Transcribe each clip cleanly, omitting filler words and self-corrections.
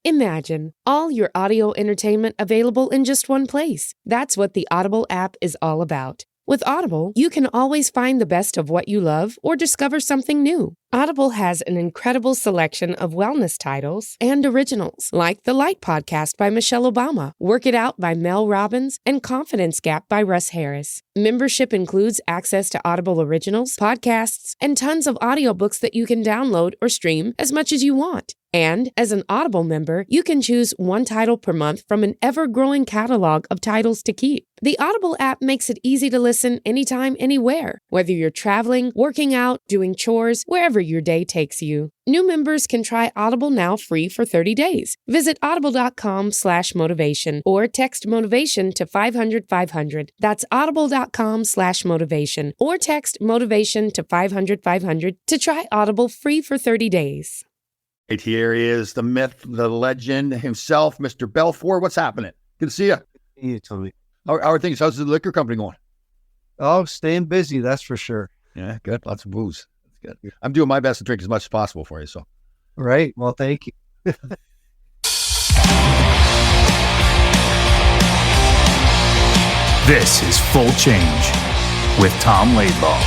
Imagine all your audio entertainment available in just one place. That's what the Audible app is all about. With Audible, you can always find the best of what you love or discover something new. Audible has an incredible selection of wellness titles and originals, like The Light Podcast by Michelle Obama, Work It Out by Mel Robbins, and Confidence Gap by Russ Harris. Membership includes access to Audible originals, podcasts, and tons of audiobooks that you can download or stream as much as you want. And as an Audible member, you can choose one title per month from an ever-growing catalog of titles to keep. The Audible app makes it easy to listen anytime, anywhere, whether you're traveling, working out, doing chores, wherever your day takes you. New members can try Audible now free for 30 days. Visit audible.com/motivation or text motivation to 500-500. That's audible.com/motivation or text motivation to 500-500 to try Audible free for 30 days. Right here is the myth, the legend himself, Mr. Belfour. What's happening? Good to see you. You told me. How are things? How's the liquor company going? Oh, staying busy, that's for sure. Yeah, good. Lots of booze. That's good. I'm doing my best to drink as much as possible for you. So, right. Well, thank you. This is Full Change with Tom Laidlaw.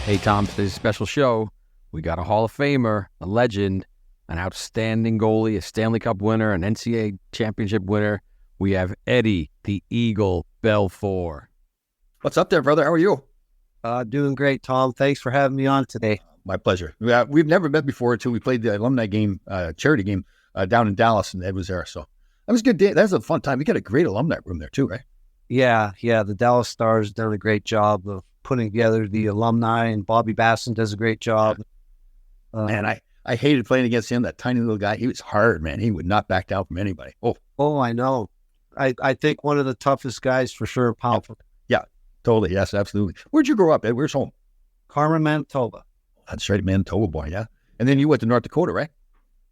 Hey, Tom, today's a special show. We got a Hall of Famer, a legend, an outstanding goalie, a Stanley Cup winner, an NCAA championship winner. We have Eddie, the Eagle Belfour. what's up there, brother? How are you? Doing great, Tom. Thanks for having me on today. My pleasure. We've never met before until we played the alumni game, charity game down in Dallas, and Ed was there. So that was a good day. That was a fun time. We got a great alumni room there too, right? Yeah. The Dallas Stars done a great job of putting together the alumni, and Bobby Basson does a great job. Man, I hated playing against him, that tiny little guy. He was hard, man. He would not back down from anybody. Oh, I know. I think one of the toughest guys for sure. Powerful. Yeah, totally. Yes, absolutely. Where'd you grow up, Ed? Where's home? Carmen, Manitoba. That's right, Manitoba boy, yeah. And then you went to North Dakota, right?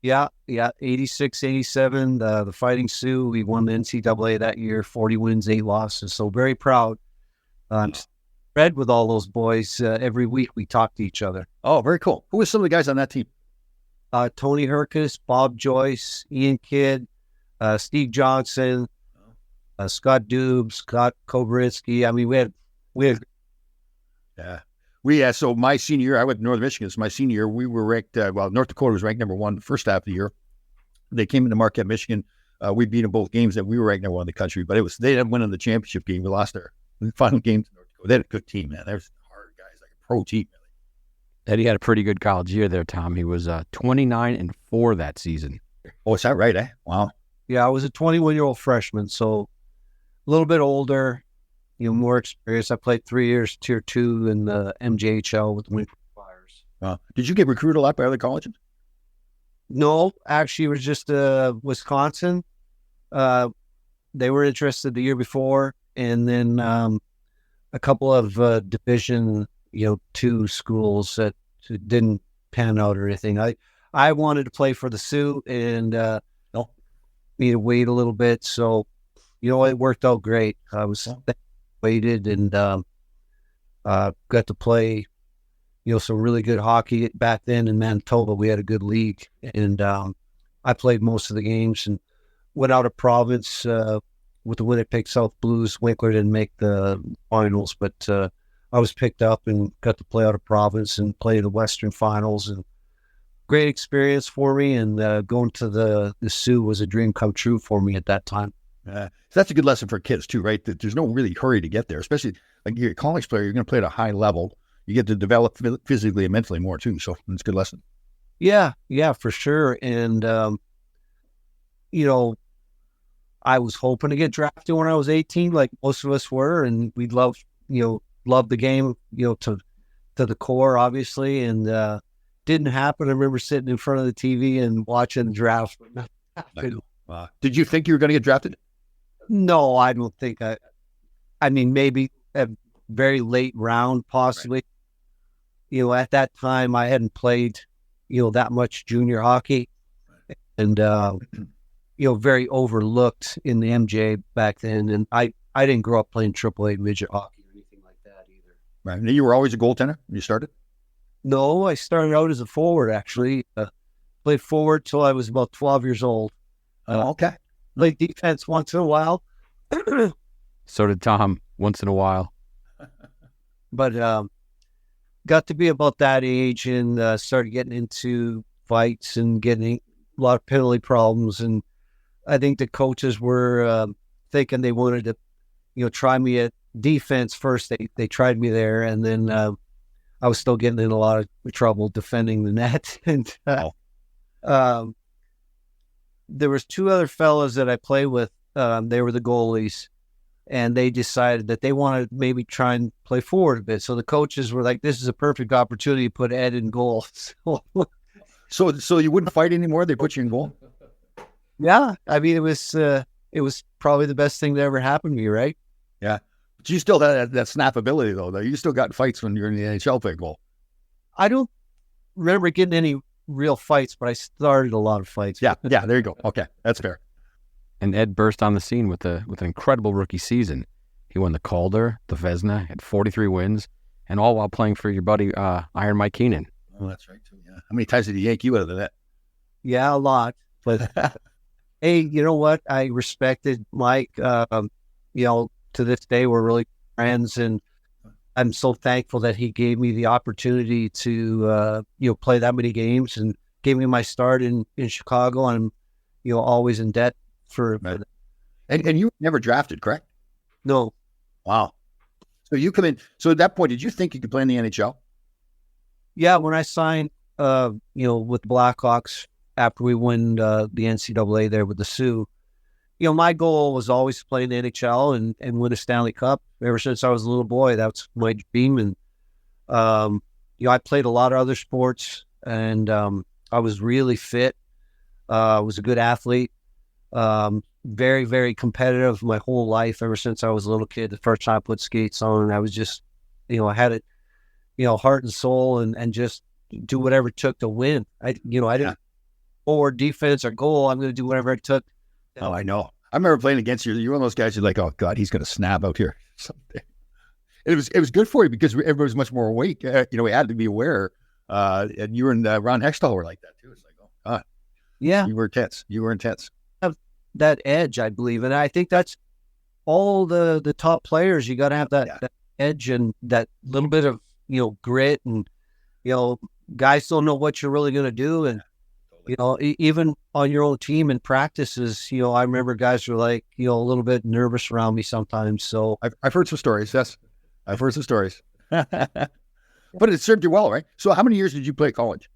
Yeah. 86, 87, the Fighting Sioux. We won the NCAA that year, 40 wins, 8 losses. So very proud. Read with all those boys. Every week we talk to each other. Oh, very cool. Who were some of the guys on that team? Tony Herkus, Bob Joyce, Ian Kidd, Steve Johnson, Scott Dubes, Scott Kobritsky. I mean, we had. Yeah. So my senior year, I went to Northern Michigan. So my senior year, we were ranked, North Dakota was ranked number 1 the first half of the year. They came into Marquette, Michigan. We beat them both games, and we were ranked number 1 in the country. But they didn't win in the championship game. We lost their final game to North Dakota. They had a good team, man. They were hard guys, like a pro team. Eddie had a pretty good college year there, Tom. He was 29-4 that season. Oh, is that right, eh? Wow. Yeah, I was a 21-year-old freshman, so a little bit older, more experience. I played 3 years Tier 2 in the MJHL with the Winter Flyers. Did you get recruited a lot by other colleges? No, actually, it was just Wisconsin. They were interested the year before, and then a couple of Division 2 schools that didn't pan out or anything. I wanted to play for the Sioux and need to wait a little bit. So, it worked out great. I was waited and got to play, some really good hockey back then in Manitoba. We had a good league, and I played most of the games and went out of province with the Winnipeg South Blues. Winkler didn't make the finals, but I was picked up and got to play out of province and play the Western Finals, and great experience for me. And going to the Sioux was a dream come true for me at that time. So that's a good lesson for kids too, right? That there's no really hurry to get there, especially like you're a college player. You're going to play at a high level. You get to develop physically and mentally more too. So it's a good lesson. Yeah, for sure. And, I was hoping to get drafted when I was 18, like most of us were, and we'd love the game, to the core, obviously, and didn't happen. I remember sitting in front of the TV and watching the draft. But not Did you think you were going to get drafted? No, I don't think I mean, maybe a very late round, possibly. Right. At that time, I hadn't played, that much junior hockey, and very overlooked in the MJ back then. And I I didn't grow up playing AAA midget hockey or anything like that either. Right. And you were always a goaltender when you started? No, I started out as a forward, actually. Played forward till I was about 12 years old. Okay. Played defense once in a while. So did Tom once in a while. But got to be about that age and started getting into fights and getting a lot of penalty problems. And I think the coaches were thinking they wanted to, try me at defense first. They tried me there, and then I was still getting in a lot of trouble defending the net. And there was two other fellas that I played with. They were the goalies, and they decided that they wanted to maybe try and play forward a bit. So the coaches were like, "This is a perfect opportunity to put Ed in goal." So you wouldn't fight anymore? They put you in goal? Yeah, I mean, it was probably the best thing that ever happened to me, right? Yeah. But you still had that snap ability, though. You still got fights when you're in the NHL playing goal. I don't remember getting any real fights, but I started a lot of fights. Yeah, there you go. Okay, that's fair. And Ed burst on the scene with an incredible rookie season. He won the Calder, the Vezina, had 43 wins, and all while playing for your buddy Iron Mike Keenan. Oh, that's right, too. Yeah. How many times did he yank you out of the net? Yeah, a lot. But hey, you know what? I respected Mike. To this day, we're really friends, and I'm so thankful that he gave me the opportunity to play that many games and gave me my start in Chicago. And I'm always in debt for right. And you were never drafted, correct? No. Wow. So you come in. So at that point, did you think you could play in the NHL? Yeah, when I signed, with the Blackhawks after we won the NCAA there with the Sioux, my goal was always to play in the NHL and win a Stanley Cup. Ever since I was a little boy, that's my dream. And I played a lot of other sports, and I was really fit. I was a good athlete. Very, very competitive my whole life. Ever since I was a little kid, the first time I put skates on, I was just, I had it, heart and soul, and just do whatever it took to win. I didn't forward, defense, or goal. I'm going to do whatever it took. Oh, I know. I remember playing against you. You're one of those guys who're like, oh God, he's going to snap out here someday. It was good for you because everybody was much more awake. We had to be aware. And you were in Ron Hextall were like that too. It's like, oh God, yeah, you were intense. Have that edge, I believe, and I think that's all the top players. You got to have that edge and that little bit of grit, and guys don't know what you're really going to do, and even on your own team and practices, I remember guys were like, a little bit nervous around me sometimes. So I've heard some stories. Yes, I've heard some stories. But it served you well, right? So how many years did you play college?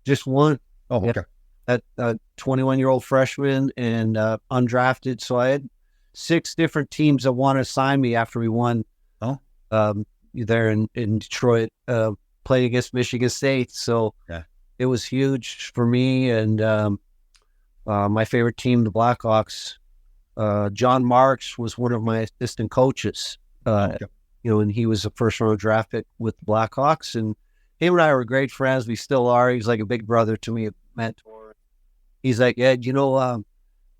Just one. Oh, okay. At 21-year-old freshman and undrafted. So I had 6 different teams that wanted to sign me after we won. Oh, there in Detroit, playing against Michigan State. So yeah. It was huge for me, and my favorite team, the Blackhawks. John Marks was one of my assistant coaches, and he was a first-round draft pick with the Blackhawks, and him and I were great friends. We still are. He's like a big brother to me, a mentor. He's like, Ed,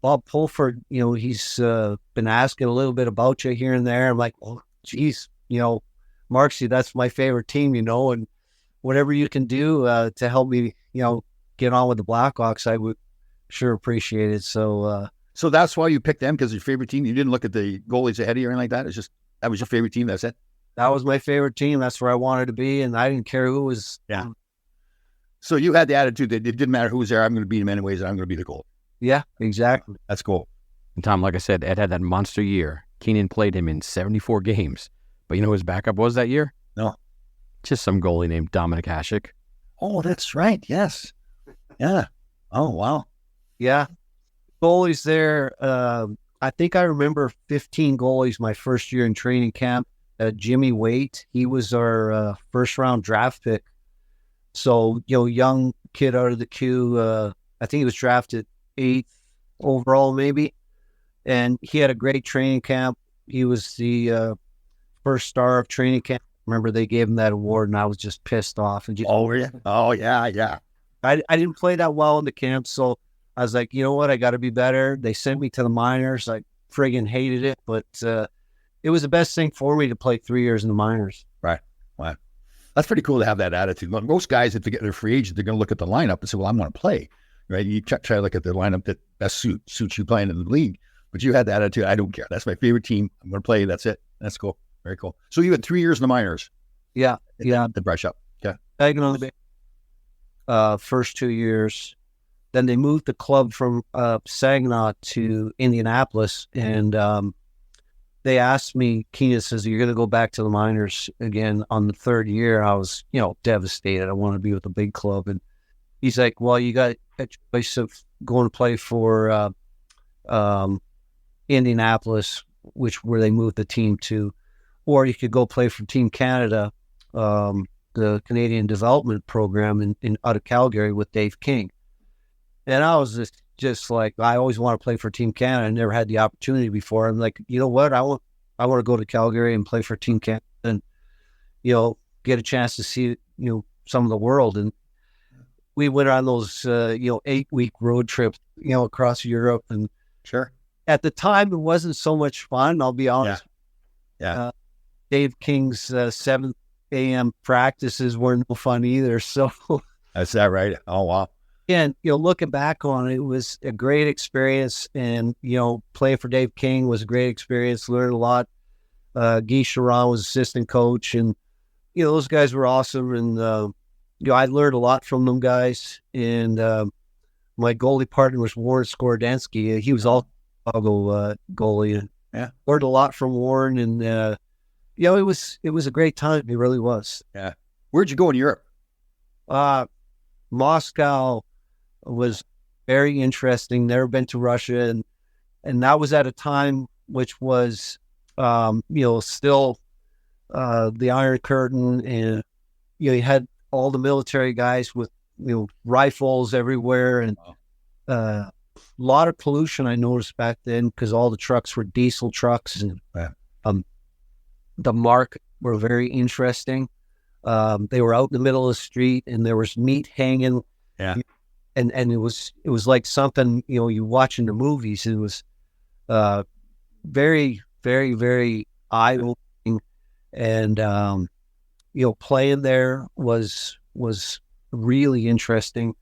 Bob Pulford, he's been asking a little bit about you here and there. I'm like, oh, geez, Marksy, that's my favorite team, and whatever you can do to help me, get on with the Blackhawks, I would sure appreciate it. So that's why you picked them, because your favorite team. You didn't look at the goalies ahead of you or anything like that. It's just that was your favorite team. That's it. That was my favorite team. That's where I wanted to be, and I didn't care who was. Yeah. So you had the attitude that it didn't matter who was there. I'm going to beat him anyways, and I'm going to be the goal. Yeah, exactly. That's cool. And Tom, like I said, Ed had that monster year. Keenan played him in 74 games, but you know who his backup was that year? No. Just some goalie named Dominik Hasek. Oh, that's right. Yes. Yeah. Oh, wow. Yeah. Goalies there. I think I remember 15 goalies my first year in training camp. Jimmy Waite, he was our first round draft pick. So, young kid out of the queue. I think he was drafted 8th overall, maybe. And he had a great training camp. He was the first star of training camp. Remember, they gave him that award, and I was just pissed off. And were you? Oh, yeah. I didn't play that well in the camp, so I was like, you know what? I got to be better. They sent me to the minors. I friggin' hated it, but it was the best thing for me to play 3 years in the minors. Right. Wow. That's pretty cool to have that attitude. Most guys, if they get their free agent, they're going to look at the lineup and say, well, I want to play, right? You try to look at the lineup that best suits you playing in the league. But you had the attitude, I don't care. That's my favorite team. I'm going to play. That's it. That's cool. Very cool. So you had 3 years in the minors. Yeah. The brush up. Okay. First 2 years. Then they moved the club from Saginaw to Indianapolis, and they asked me, Keenan says, you're going to go back to the minors again on the third year. I was, devastated. I want to be with a big club. And he's like, well, you got a choice of going to play for Indianapolis, where they moved the team to, or you could go play for Team Canada, the Canadian Development Program in out of Calgary with Dave King. And I was just like, I always want to play for Team Canada. I never had the opportunity before. I'm like, you know what? I want to go to Calgary and play for Team Canada and, get a chance to see, some of the world. And we went on those, 8-week road trips, across Europe. And sure, at the time, it wasn't so much fun. I'll be honest. Yeah. Dave King's 7 a.m. practices weren't no fun either. So that's that right. Oh, wow. And, looking back on it, it was a great experience. And, playing for Dave King was a great experience. Learned a lot. Guy Charon was assistant coach. And, those guys were awesome. And, I learned a lot from them guys. And my goalie partner was Warren Skordensky. He was all Chicago goalie. And learned a lot from Warren. And, it was a great time. It really was. Yeah. Where'd you go in Europe? Moscow was very interesting. Never been to Russia, and that was at a time which was, still the Iron Curtain, and you had all the military guys with rifles everywhere, and a lot of pollution I noticed back then because all the trucks were diesel trucks, and the market were very interesting. They were out in the middle of the street, and there was meat hanging. Yeah. And it was like something, you watch in the movies. It was very, very, very eye-opening. And, playing there was really interesting.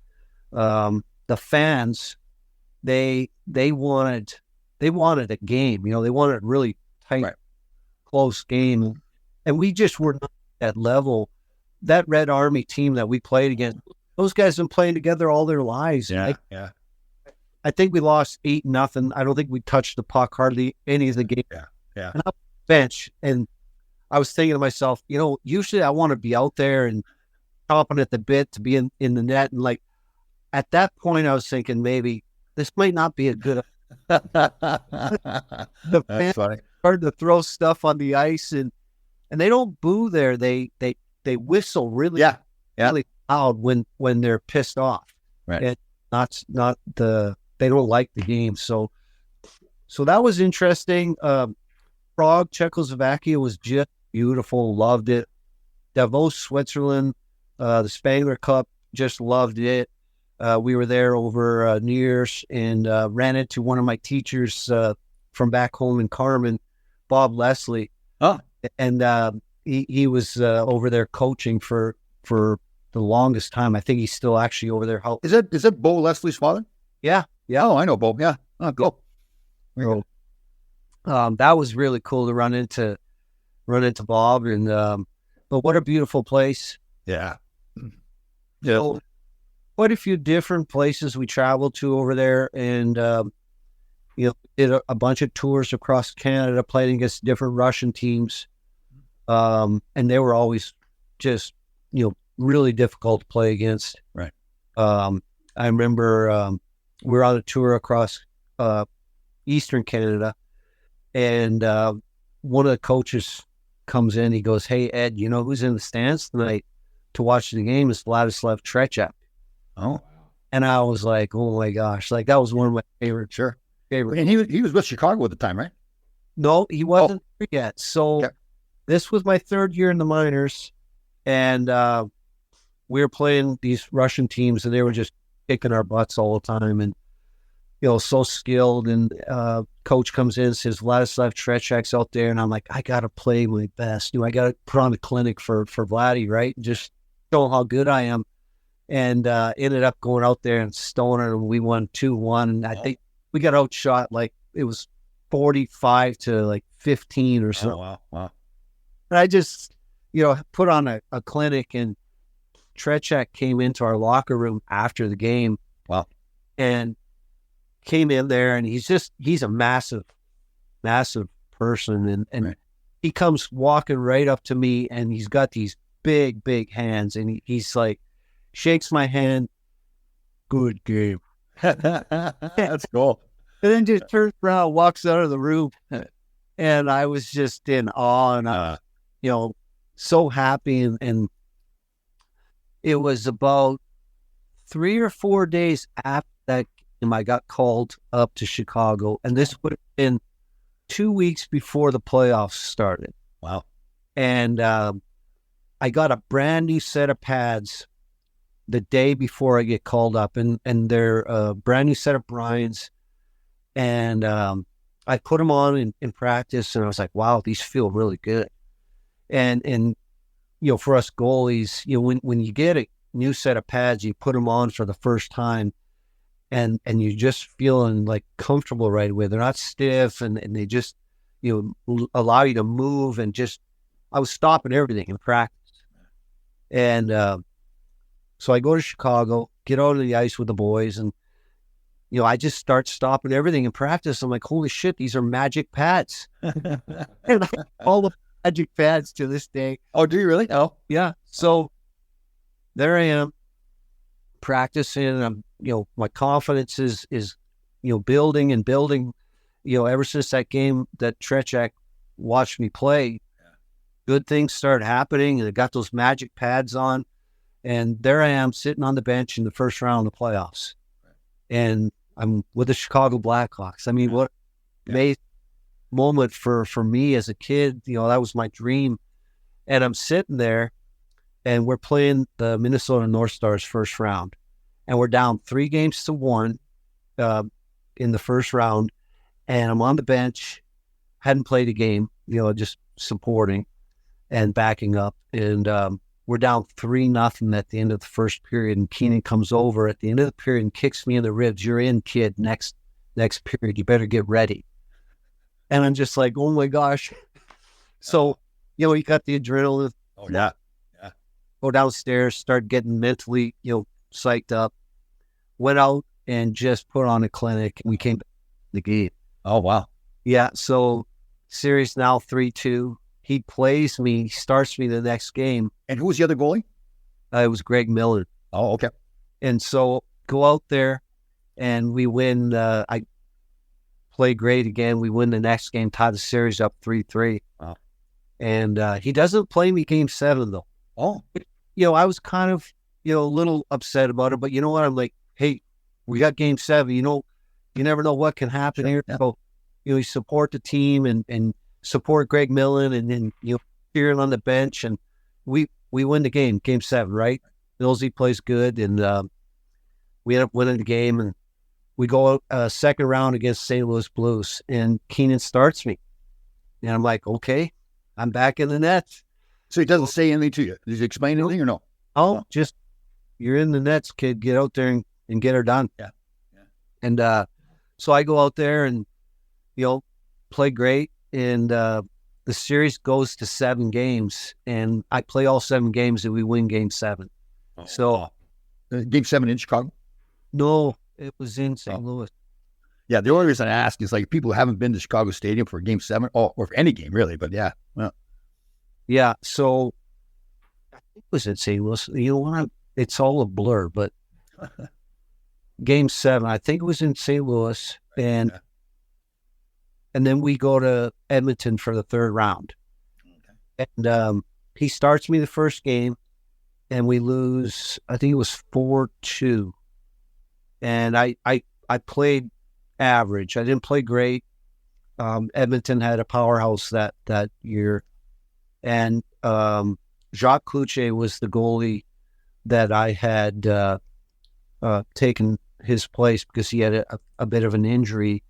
The fans, they wanted a game, they wanted a really tight, close game. And we just were not at that level. That Red Army team that we played against, those guys have been playing together all their lives. Yeah. I think we lost 8-0. I don't think we touched the puck hardly any of the game. Yeah. And I'm bench, and I was thinking to myself, usually I want to be out there and chomping at the bit to be in the net. And like at that point, I was thinking maybe this might not be a good. The fans started to throw stuff on the ice, and they don't boo there. They whistle really, really loud when they're pissed off. Right. And they don't like the game. So that was interesting. Prague, Czechoslovakia was just beautiful. Loved it. Davos, Switzerland, the Spangler Cup, just loved it. We were there over New Year's and ran into one of my teachers from back home in Carmen, Bob Leslie. Oh. And he was over there coaching for the longest time. I think he's still actually over there. Is that Bo Leslie's father? Yeah. Oh, I know Bo. Yeah. Oh, cool. So, that was really cool to run into Bob, and but what a beautiful place. Yeah. So, quite a few different places we traveled to over there, and did a bunch of tours across Canada, playing against different Russian teams, and they were always just really difficult to play against. Right. I remember we were on a tour across Eastern Canada, and one of the coaches comes in. He goes, "Hey Ed, who's in the stands tonight to watch the game? Is Vladislav Tretiak." Oh, and I was like, "Oh my gosh!" Like that was one of my favorite. Sure. And he was with Chicago at the time, right? No, he wasn't there yet. So this was my third year in the minors, and we were playing these Russian teams, and they were just kicking our butts all the time. And so skilled. And coach comes in and says, Vladislav Tretiak's out there. And I'm like, I got to play my best. I got to put on a clinic for Vladdy, right? And just show him how good I am. And ended up going out there and stoning, and we won 2-1. And I think we got outshot, like it was 45 to like 15 or so. Oh, wow. And I just, put on a clinic, and Tretiak came into our locker room after the game. Wow. And came in there, and he's a massive, massive person. And right. He comes walking right up to me, and he's got these big, big hands. And he's like, shakes my hand. Good game. That's cool. And then just turns around, walks out of the room. And I was just in awe, and I so happy. And it was about 3 or 4 days after that game, I got called up to Chicago. And this would have been 2 weeks before the playoffs started. Wow. And I got a brand new set of pads the day before I get called up. And they're a brand new set of brines. And I put them on in practice, and I was like, wow, these feel really good. And for us goalies, when you get a new set of pads, you put them on for the first time, and you're just feeling like comfortable right away. They're not stiff, and they just, allow you to move. And just, I was stopping everything in practice. And so I go to Chicago, get out on the ice with the boys, and I just start stopping everything in practice. I'm like, holy shit, these are magic pads. And all the magic pads to this day. Oh, do you really? Oh, yeah. So there I am practicing, and I'm, my confidence is building and building, ever since that game that Tretiak watched me play. Good things started happening, and I got those magic pads on, and there I am sitting on the bench in the first round of the playoffs. And I'm with the Chicago Blackhawks. I mean, what amazing moment for me as a kid. That was my dream. And I'm sitting there, and we're playing the Minnesota North Stars first round. And we're down 3-1 in the first round. And I'm on the bench, hadn't played a game, just supporting and backing up. And we're down 3-0 at the end of the first period, and Keenan comes over at the end of the period and kicks me in the ribs. You're in, kid. Next period, you better get ready. And I'm just like, oh my gosh. So, you got the adrenaline. Oh yeah. Go downstairs, start getting mentally, psyched up. Went out and just put on a clinic. We came back to the game. Oh wow. Yeah. So series now 3-2. He plays me, starts me the next game. And who was the other goalie? It was Greg Miller. Oh, okay. And so go out there, and we win. I play great again. We win the next game, tie the series up 3-3. Wow. And he doesn't play me game 7, though. Oh. I was kind of, a little upset about it. But you know what? I'm like, hey, we got game 7. You never know what can happen here. Yeah. So, you support the team and support Greg Millen, and then cheering on the bench, and we win the game 7, right? Millsy plays good, and we end up winning the game, and we go out second round against St. Louis Blues, and Keenan starts me, and I'm like, okay, I'm back in the nets. So he doesn't say anything to you? Does he explain anything or no? Oh, just you're in the nets, kid. Get out there and get her done. Yeah. And so I go out there and play great. And the series goes to 7 games, and I play all 7 games, and we win game 7. Oh, so game 7 in Chicago? No, it was in St. Louis. Yeah, the only reason I ask is like people who haven't been to Chicago Stadium for game 7 or for any game really, but yeah. Well. Yeah, so I think it was in St. Louis. It's all a blur, but game 7, I think it was in St. Louis, and then we go to Edmonton for the 3rd round. Okay. And he starts me the first game, and we lose, I think it was 4-2. And I played average. I didn't play great. Edmonton had a powerhouse that year. And Jacques Cloutier was the goalie that I had taken his place because he had a bit of an injury.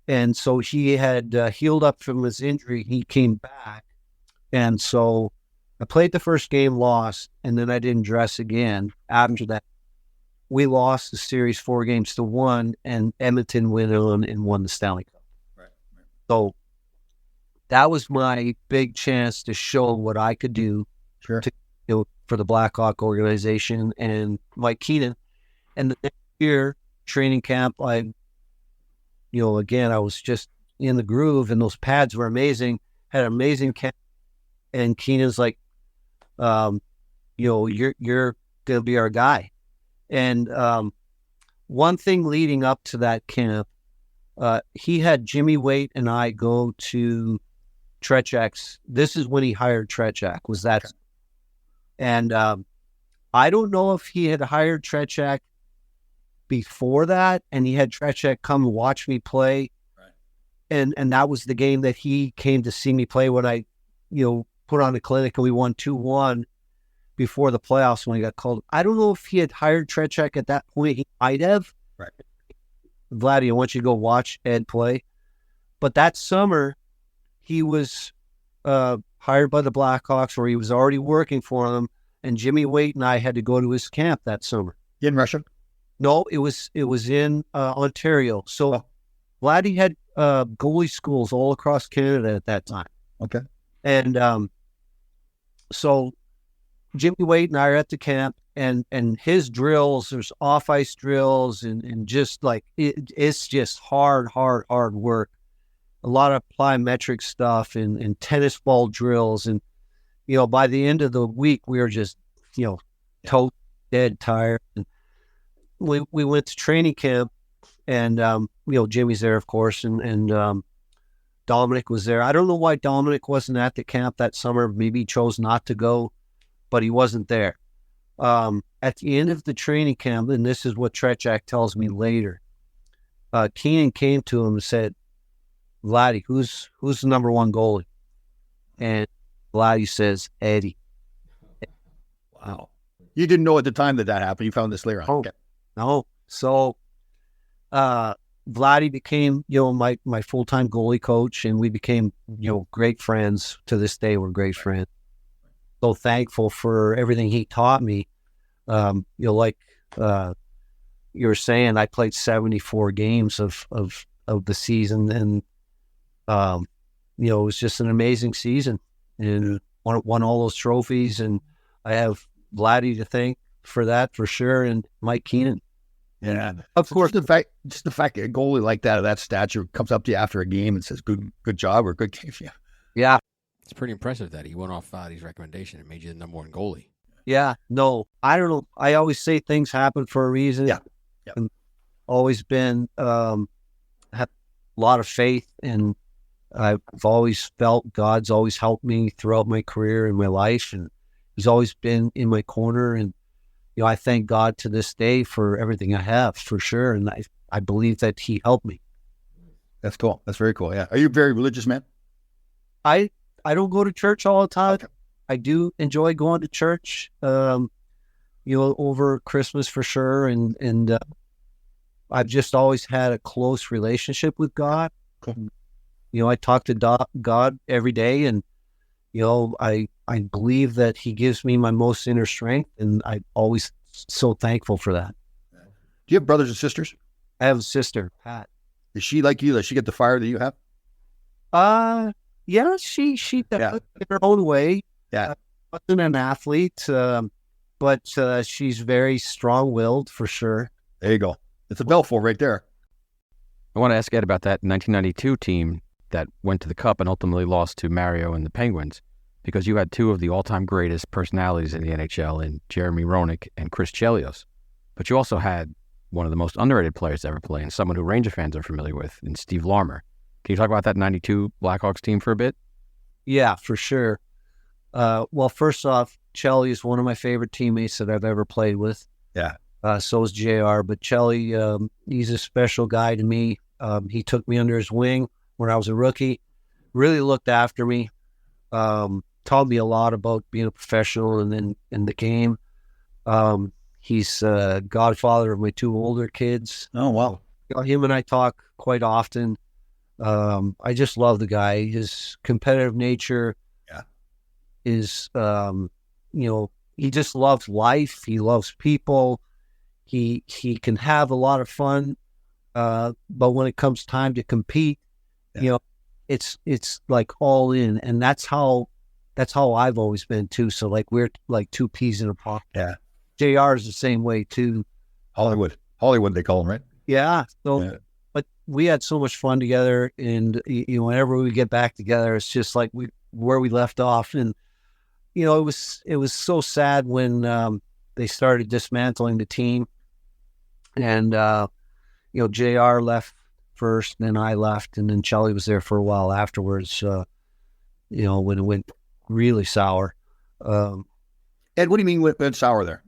And so he had healed up from his injury. He came back. And so I played the first game, lost, and then I didn't dress again. After that, we lost the series 4-1, and Edmonton went on and won the Stanley Cup. Right. So that was my big chance to show what I could do Sure. For the Blackhawk organization and Mike Keenan. And the next year, training camp, again, I was just in the groove, and those pads were amazing. Had an amazing camp. And Keenan's like, you're going to be our guy. And one thing leading up to that camp, he had Jimmy Waite and I go to Tretiak's. This is when he hired Tretiak, was that. Okay. And I don't know if he had hired Tretiak before that, and he had Tretiak come and watch me play. Right. And that was the game that he came to see me play when I, put on a clinic, and we won 2-1 before the playoffs when he got called. I don't know if he had hired Tretiak at that point. He might have. Right. Vladdy, I want you to go watch Ed play. But that summer, he was hired by the Blackhawks, or he was already working for them, and Jimmy Waite and I had to go to his camp that summer. In Russia? No, it was in Ontario. So Vladdy had goalie schools all across Canada at that time. Okay. And so Jimmy Waite and I are at the camp, and his drills, there's off-ice drills, and just like, it's just hard work. A lot of plyometric stuff and tennis ball drills. And, by the end of the week, we were just, toast, dead tired. And we went to training camp, and, Jimmy's there, of course, and Dominik was there. I don't know why Dominik wasn't at the camp that summer. Maybe he chose not to go, but he wasn't there. At the end of the training camp, and this is what Tretiak tells me later, Keenan came to him and said, Vladdy, who's the number one goalie? And Vladdy says, Eddie. Wow. You didn't know at the time that happened. You found this later on. Oh, okay. No. So Vladdy became, my full-time goalie coach, and we became, great friends. To this day, we're great friends. So thankful for everything he taught me. Like you were saying, I played 74 games of the season, and it was just an amazing season, and won all those trophies. And I have Vladdy to thank for that, for sure, and Mike Keenan. Yeah, of course. The fact that a goalie like that of that stature comes up to you after a game and says good job or good game. Yeah. It's pretty impressive that he went off Vladdy's recommendation and made you the number one goalie. Yeah, no, I don't know. I always say things happen for a reason. Yeah. And always been had a lot of faith, and I've always felt God's always helped me throughout my career and my life, and he's always been in my corner. And I thank God to this day for everything I have, for sure. And I believe that he helped me. That's cool. That's very cool. Yeah. Are you a very religious man? I don't go to church all the time. Okay. I do enjoy going to church, over Christmas for sure. And I've just always had a close relationship with God. Cool. I talk to God every day, and, I believe that he gives me my most inner strength, and I'm always so thankful for that. Do you have brothers and sisters? I have a sister, Pat. Is she like you? Does she get the fire that you have? Yeah, she does in her own way. Yeah. Wasn't an athlete, but she's very strong-willed, for sure. There you go. It's a Belfour right there. I want to ask Ed about that 1992 team that went to the Cup and ultimately lost to Mario and the Penguins, because you had two of the all-time greatest personalities in the NHL in Jeremy Roenick and Chris Chelios. But you also had one of the most underrated players to ever play, and someone who Ranger fans are familiar with, in Steve Larmer. Can you talk about that 92 Blackhawks team for a bit? Yeah, for sure. Well, first off, Chelly is one of my favorite teammates that I've ever played with. Yeah. So is JR, but Chelly, he's a special guy to me. He took me under his wing when I was a rookie, really looked after me, taught me a lot about being a professional and then in the game. He's godfather of my 2 older kids. Oh, wow. Him and I talk quite often. I just love the guy. His competitive nature is, he just loves life. He loves people. He can have a lot of fun, but when it comes time to compete, it's like all in, and that's how I've always been too. So like we're like 2 peas in a pod. Yeah. JR is the same way too. Hollywood, they call him, right? Yeah. So, but we had so much fun together, and whenever we get back together, it's just like where we left off, and it was so sad when they started dismantling the team, and JR left first, and then I left, and then Chelly was there for a while afterwards. When it went really sour. Ed, what do you mean went sour there?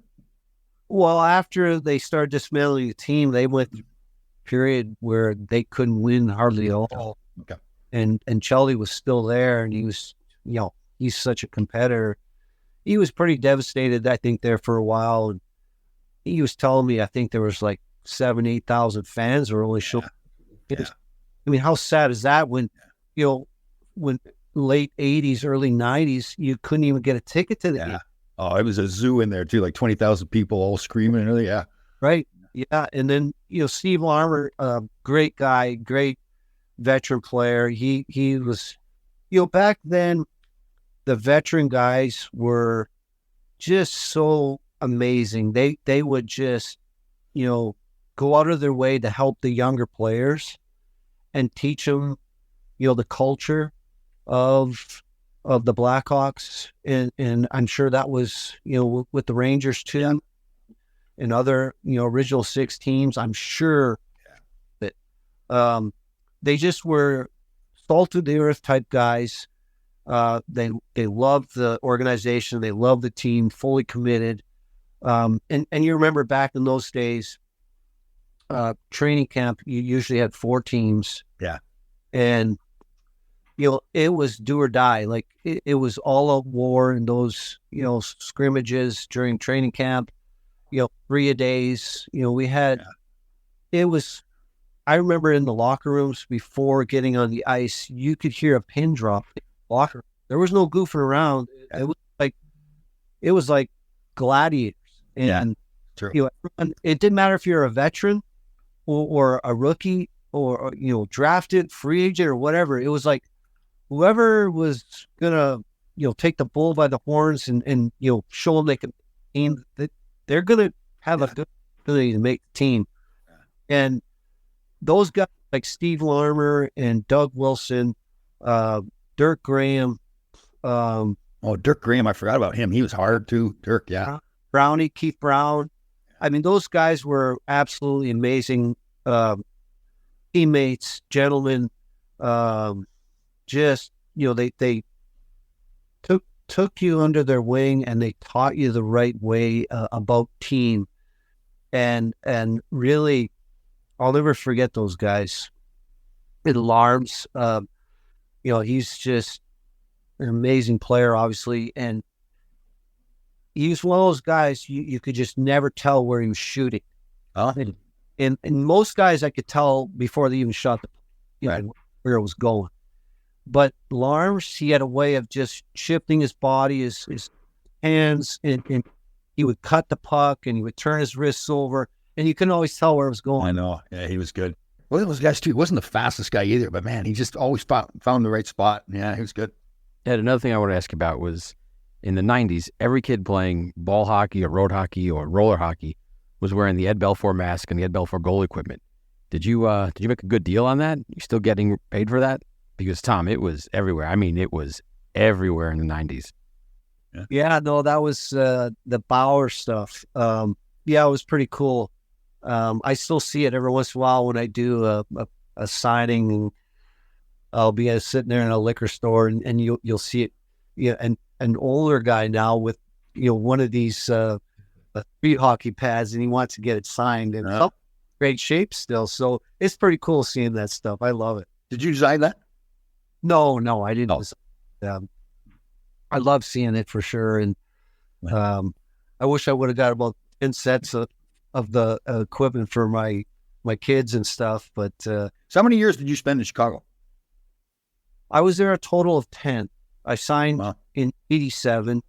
Well, after they started dismantling the team, they went through a period where they couldn't win hardly at all. Okay. And Chelly was still there, and he was, he's such a competitor. He was pretty devastated, I think, there for a while. And he was telling me, I think there was like 8,000 fans were only showing. Yeah. I mean, how sad is that when, when late 80s, early 90s, you couldn't even get a ticket to the game. Oh, it was a zoo in there too, like 20,000 people all screaming and everything. Yeah. Right. Yeah. And then, Steve Larmer, great guy, great veteran player. He was, back then, the veteran guys were just so amazing. They would just, go out of their way to help the younger players and teach them, the culture of the Blackhawks, and I'm sure that was with the Rangers too, and other original 6 teams. I'm sure that they just were salt of the earth type guys. They loved the organization, they loved the team, fully committed. And you remember back in those days, training camp, you usually had 4 teams. Yeah, and it was do or die. Like it was all out war in those, scrimmages during training camp, 3-a-days. We had, it was, I remember in the locker rooms before getting on the ice, you could hear a pin drop in the locker room. There was no goofing around. It was like gladiators. And, true. It didn't matter if you're a veteran or a rookie or, drafted, free agent or whatever. It was like, whoever was gonna, take the bull by the horns and show them they can aim, that they're gonna have a good ability to make the team. And those guys like Steve Larmer and Doug Wilson, Dirk Graham. Dirk Graham, I forgot about him. He was hard too. Dirk, yeah. Brownie, Keith Brown. I mean, those guys were absolutely amazing teammates, gentlemen. Just, they took you under their wing, and they taught you the right way about team. And really, I'll never forget those guys. And Larms, he's just an amazing player, obviously. And he's one of those guys you could just never tell where he was shooting. And most guys I could tell before they even shot where it was going. But Larms, he had a way of just shifting his body, his hands, and he would cut the puck, and he would turn his wrists over, and you couldn't always tell where it was going. I know. Yeah, he was good. Well, those guys too. He wasn't the fastest guy either, but man, he just always found the right spot. Yeah, he was good. Ed, another thing I want to ask about was in the 90s, every kid playing ball hockey or road hockey or roller hockey was wearing the Ed Belfour mask and the Ed Belfour goal equipment. Did you make a good deal on that? You still getting paid for that? Because, Tom, it was everywhere. I mean, it was everywhere in the 90s. Yeah, no, that was the Bauer stuff. It was pretty cool. I still see it every once in a while when I do a signing, and I'll be sitting there in a liquor store, and you'll see it. Yeah, and an older guy now with one of these street hockey pads, and he wants to get it signed, and great shape still. So it's pretty cool seeing that stuff. I love it. Did you design that? No, I didn't. I love seeing it for sure, and I wish I would have got about 10 sets of the equipment for my kids and stuff. But So how many years did you spend in Chicago? I was there a total of 10. I signed in 87,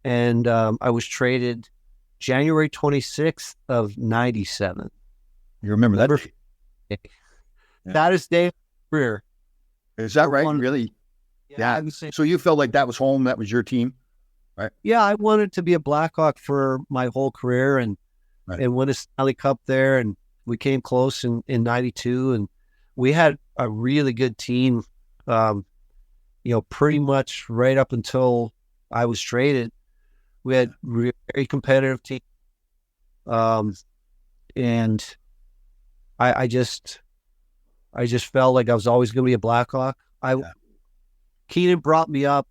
and I was traded January 26th of 97. You remember that? Saddest day of my career. Is that right? Really? Yeah. I would say, so you felt like that was home, that was your team, right? yeah, I wanted to be a Blackhawk for my whole career and win a Stanley Cup there. And we came close in 92, and we had a really good team, pretty much right up until I was traded. We had very competitive team. And I just felt like I was always going to be a Blackhawk. Keenan brought me up.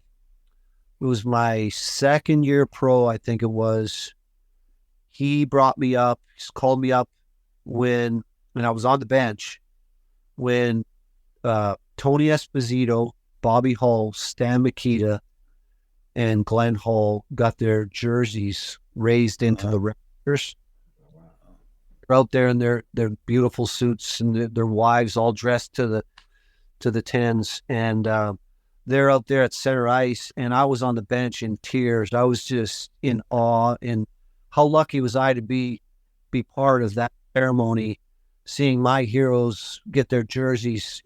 It was my second year pro, I think it was. He brought me up. He called me up when I was on the bench, when Tony Esposito, Bobby Hull, Stan Mikita, and Glenn Hull got their jerseys raised into the Raptors. They're out there in their beautiful suits, and their wives all dressed to the tens, and they're out there at center ice, and I was on the bench in tears. I was just in awe, and how lucky was I to be part of that ceremony, seeing my heroes get their jerseys,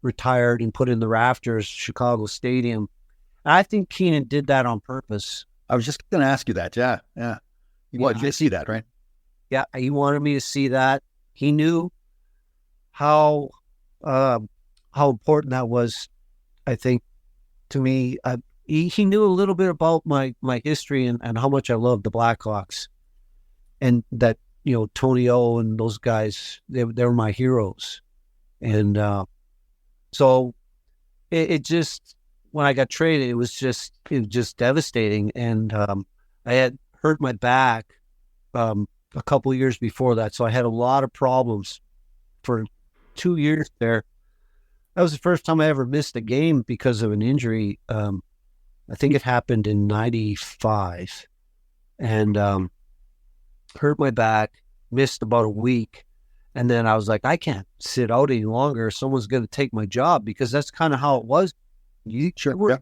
retired and put in the rafters, Chicago Stadium. And I think Keenan did that on purpose. I was just going to ask you that. Yeah. You wanted to see that, right? Yeah, he wanted me to see that. He knew how important that was, I think, to me. He knew a little bit about my history and how much I loved the Blackhawks, and that Tony O and those guys, they were my heroes. And so it just, when I got traded, it was just devastating. And I had hurt my back a couple of years before that, so I had a lot of problems for 2 years there. That was the first time I ever missed a game because of an injury. I think it happened in 95, and hurt my back, missed about a week. And then I was like, I can't sit out any longer. Someone's going to take my job, because that's kind of how it was. You couldn't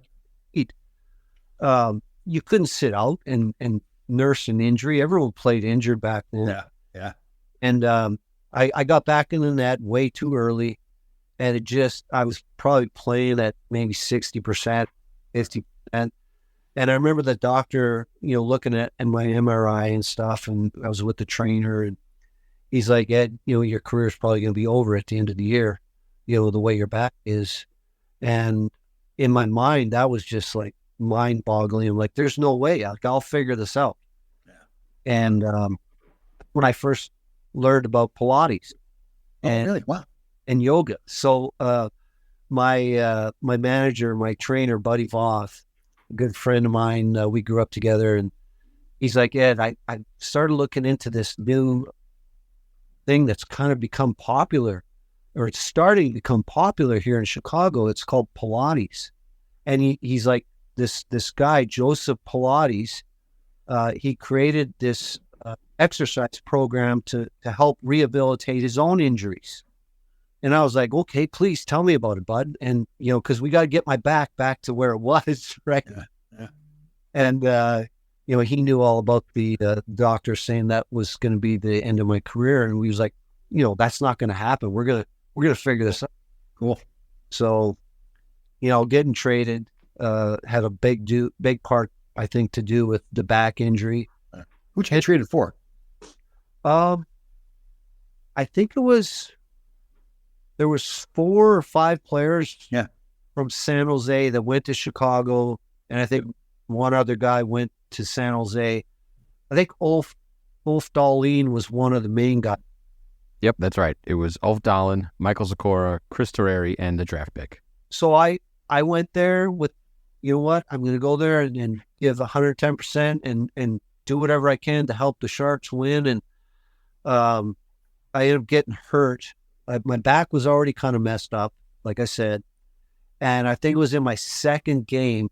sit out and nurse an injury. Everyone played injured back then. Yeah. And I got back in the net way too early, and I was probably playing at maybe 60%, 50%. And I remember the doctor, looking at my MRI and stuff, and I was with the trainer, and he's like, Ed, your career is probably going to be over at the end of the year, the way your back is. And in my mind, that was just like mind-boggling. I'm like, there's no way. I'll figure this out. Yeah. And when I first learned about Pilates and yoga, so my manager, my trainer, Buddy Voth, a good friend of mine, we grew up together, and he's like, Ed, I started looking into this new thing that's kind of become popular, or it's starting to become popular here in Chicago. It's called Pilates. And he's like, this guy, Joseph Pilates, he created this exercise program to help rehabilitate his own injuries. And I was like, okay, please tell me about it, bud. And, because we got to get my back to where it was, right? Yeah. And, he knew all about the doctor saying that was going to be the end of my career. And we was like, that's not going to happen. We're going to figure this out. Cool. So, getting traded had a big part, I think, to do with the back injury. Who'd you get traded for? I think there was 4 or 5 players from San Jose that went to Chicago, and I think one other guy went to San Jose. I think Ulf Dahlin was one of the main guys. Yep, that's right. It was Ulf Dahlin, Michael Zakora, Chris Terreri, and the draft pick. So I went there with, I'm going to go there and give 110% and do whatever I can to help the Sharks win. And I ended up getting hurt. My back was already kind of messed up, like I said. And I think it was in my second game.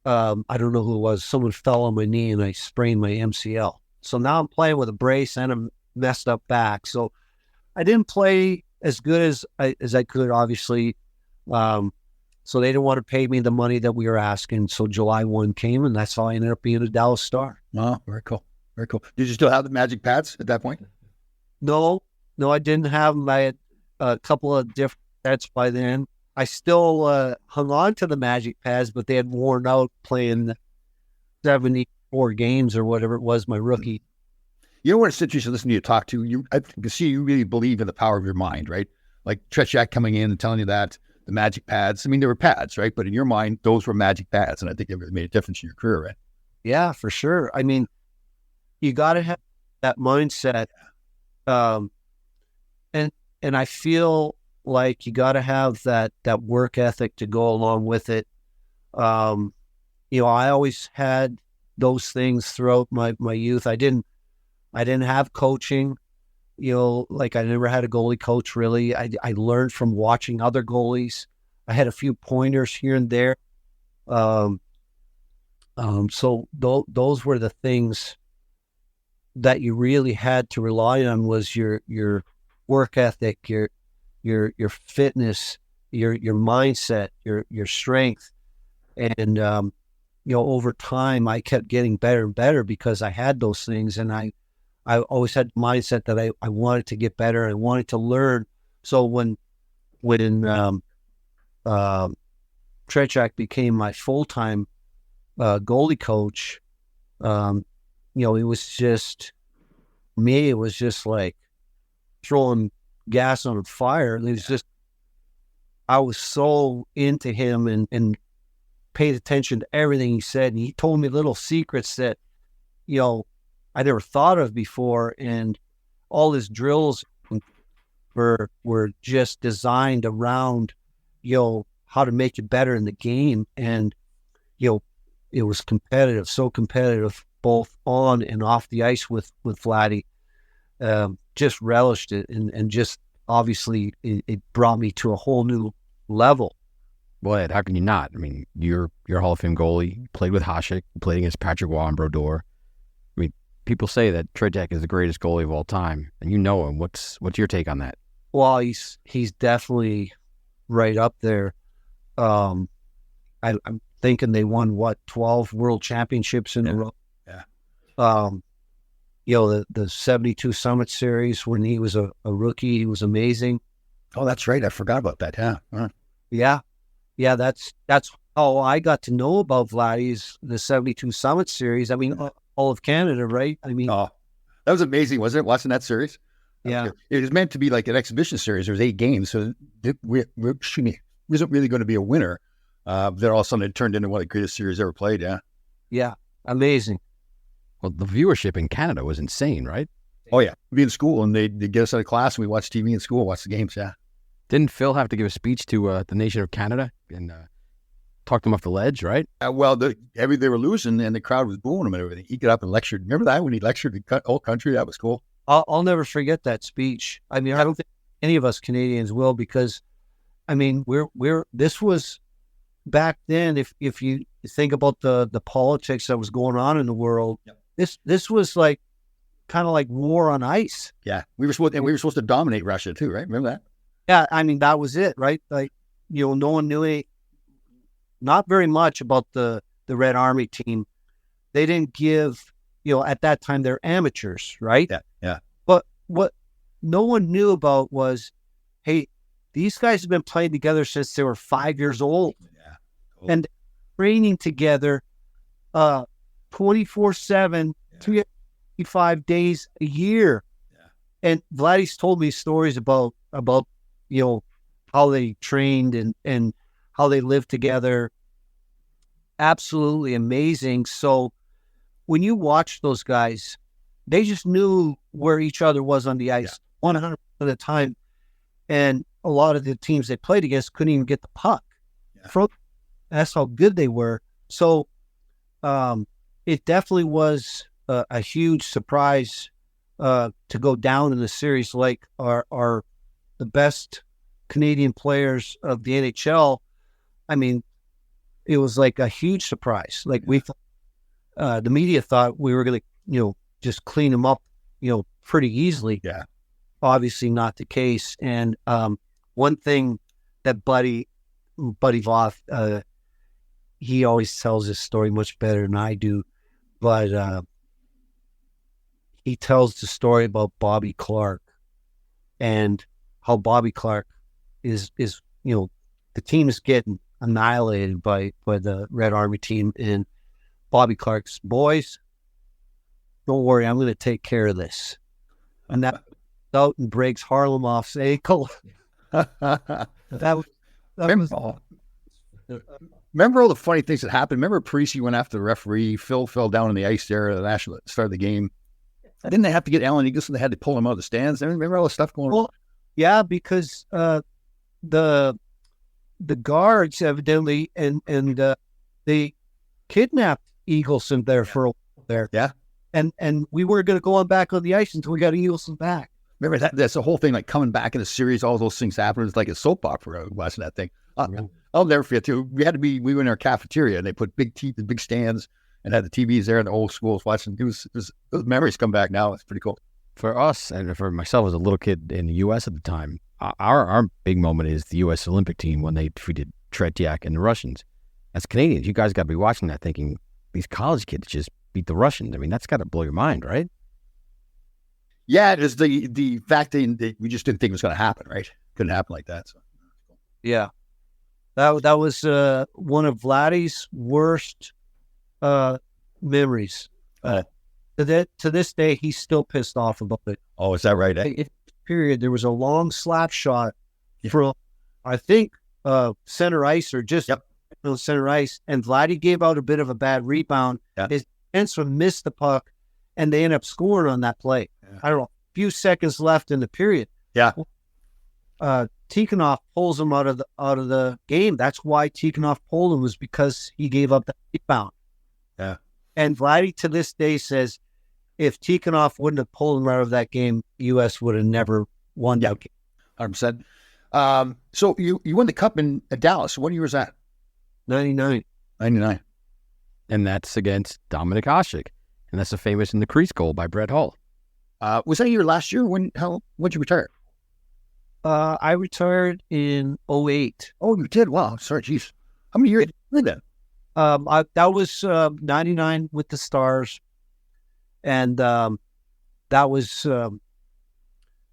I don't know who it was. Someone fell on my knee and I sprained my MCL. So now I'm playing with a brace and a messed up back. So I didn't play as good as I could, obviously. So they didn't want to pay me the money that we were asking. So July 1 came, and that's how I ended up being a Dallas Star. Oh, very cool. Very cool. Did you still have the magic pads at that point? No, I didn't have them. I had a couple of different sets by then. I still hung on to the magic pads, but they had worn out playing 74 games or whatever it was, my rookie. You know what it's interesting to listen to you talk to? I can see you really believe in the power of your mind, right? Like Tretiak coming in and telling you that, the magic pads. I mean, they were pads, right? But in your mind, those were magic pads. And I think it really made a difference in your career, right? Yeah, for sure. I mean, you got to have that mindset. And I feel like you got to have that work ethic to go along with it. I always had those things throughout my youth. I didn't have coaching, like I never had a goalie coach really. I learned from watching other goalies. I had a few pointers here and there. So those were the things that you really had to rely on, was your work ethic, your fitness, your mindset, your strength. And, over time I kept getting better and better because I had those things. And I always had the mindset that I wanted to get better. I wanted to learn. So when Tretiak became my full-time goalie coach, it was just me. It was just like throwing gas on a fire. It was just, I was so into him and paid attention to everything he said. And he told me little secrets that, I never thought of before. And all his drills were just designed around, how to make it better in the game. And, it was competitive, so competitive, both on and off the ice with Vladdy. Just relished it. And just obviously it brought me to a whole new level. Well, Ed, how can you not? I mean, you're a Hall of Fame goalie. You played with Hasek, you played against Patrick Waugh and Brodeur. I mean, people say that Tretiak is the greatest goalie of all time, and you know him. What's your take on that? Well, he's definitely right up there. I'm thinking they won 12 world championships in a row. Yeah. The 72 Summit Series when he was a rookie, he was amazing. Oh, that's right. I forgot about that. Yeah. Huh. Yeah, that's how I got to know about Vladdy's, the 72 Summit Series. I mean, all of Canada, right? I mean, that was amazing, wasn't it? Watching that series. Yeah, it was meant to be like an exhibition series. There was 8 games, so it wasn't really going to be a winner. Then all of a sudden it turned into one of the greatest series ever played. Yeah, amazing. Well, the viewership in Canada was insane, right? Oh yeah, we'd be in school and they'd get us out of class and we watch TV in school, watch the games. Yeah. Didn't Phil have to give a speech to the nation of Canada and talk them off the ledge, right? They were losing and the crowd was booing him and everything. He got up and lectured. Remember that when he lectured the whole country? That was cool. I'll never forget that speech. I mean, I don't think any of us Canadians will, because, I mean, this was back then. If you think about the politics that was going on in the world, this was like kind of like war on ice. Yeah, we were supposed to dominate Russia too, right? Remember that? Yeah, I mean, that was it, right? Like, no one knew not very much about the Red Army team. They didn't give, at that time, they're amateurs, right? Yeah. But what no one knew about was, hey, these guys have been playing together since they were 5 years old. Yeah. Cool. And training together 24/7, 365 days a year. Yeah. And Vladdy's told me stories about how they trained and how they lived together. Absolutely amazing. So when you watch those guys, they just knew where each other was on the ice 100% of the time. And a lot of the teams they played against couldn't even get the puck. Yeah. That's how good they were. So it definitely was a huge surprise to go down in the series like our the best Canadian players of the NHL. I mean, it was like a huge surprise. Like we thought, the media thought we were going to, just clean him up, pretty easily. Yeah. Obviously not the case. And one thing that Buddy Voth, he always tells this story much better than I do, but he tells the story about Bobby Clark and how Bobby Clark is the team is getting annihilated by the Red Army team, and Bobby Clark's, boys, don't worry, I'm going to take care of this. And that out and breaks Harlamov's ankle. Remember all the funny things that happened? Remember Parisi went after the referee, Phil fell down on the ice there at the national start of the game. Didn't they have to get Alan Eagleson? They had to pull him out of the stands. Remember all the stuff going on? Yeah, because the guards evidently and they kidnapped Eagleson there for a while there. Yeah. And we weren't going to go on back on the ice until we got Eagleson back. Remember that's the whole thing, like coming back in the series, all those things happened. It's like a soap opera watching that thing. I'll never forget too. We were in our cafeteria and they put big stands and had the TVs there in the old schools watching. Those memories come back now. It's pretty cool. For us and for myself as a little kid in the U.S. at the time, our big moment is the U.S. Olympic team when they defeated Tretiak and the Russians. As Canadians, you guys got to be watching that thinking, these college kids just beat the Russians. I mean, that's got to blow your mind, right? Yeah, it is the fact that we just didn't think it was going to happen, right? Couldn't happen like that. So. Yeah. That was one of Vladdy's worst memories. To this day, he's still pissed off about it. Oh, is that right? Period. There was a long slap shot from, I think, center ice or just center ice, and Vladdy gave out a bit of a bad rebound. Yeah. His defenseman missed the puck, and they ended up scoring on that play. Yeah. I don't know, a few seconds left in the period. Yeah. Tikhonov pulls him out of the game. That's why Tikhonov pulled him, was because he gave up that rebound. Yeah. And Vladdy to this day says if Tikhonov wouldn't have pulled him out of that game, U.S. would have never won that game. 100%. So you won the cup in Dallas. What year was that? 99. And that's against Dominik Hasek. And that's the famous in the crease goal by Brett Hull. Was that your last year? When'd you retire? I retired in 2008. Oh, you did? Wow. Sorry, geez. How many years did you live then? That was 99 with the Stars. And that was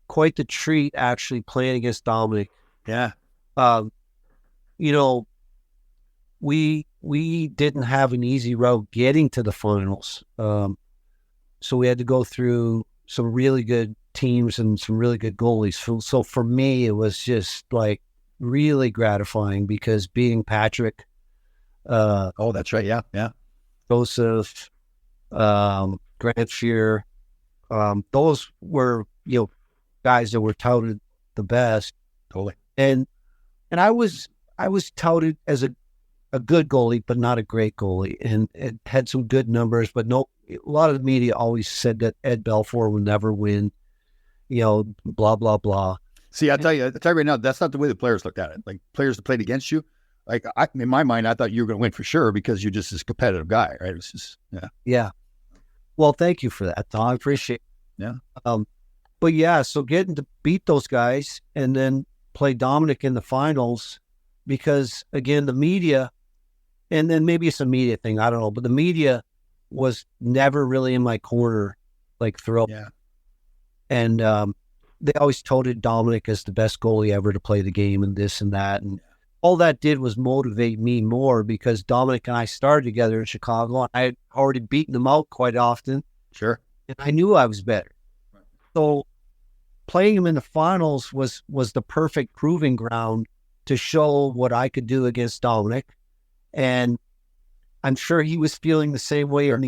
quite the treat, actually, playing against Dominik. Yeah. We didn't have an easy road getting to the finals. So we had to go through some really good teams and some really good goalies. So for me, it was just like really gratifying because beating Patrick. Oh, that's right. Yeah. Joseph, Grant Shear, those were, guys that were touted the best. Totally. And I was touted as a good goalie, but not a great goalie, and it had some good numbers, but a lot of the media always said that Ed Belfour would never win, blah, blah, blah. See, I'll tell you right now, that's not the way the players looked at it. Like players that played against you, like in my mind, I thought you were going to win for sure because you're just this competitive guy, right? It was just, Yeah. Well, thank you for that, Tom. I appreciate it. Yeah. But yeah, so getting to beat those guys and then play Dominik in the finals, because again, the media, and then maybe it's a media thing, I don't know, but the media was never really in my corner, like throughout. Yeah. And they always touted Dominik as the best goalie ever to play the game and this and that. And all that did was motivate me more because Dominik and I started together in Chicago. And I had already beaten him out quite often. Sure. And I knew I was better. Right. So playing him in the finals was the perfect proving ground to show what I could do against Dominik. And I'm sure he was feeling the same way. Sure.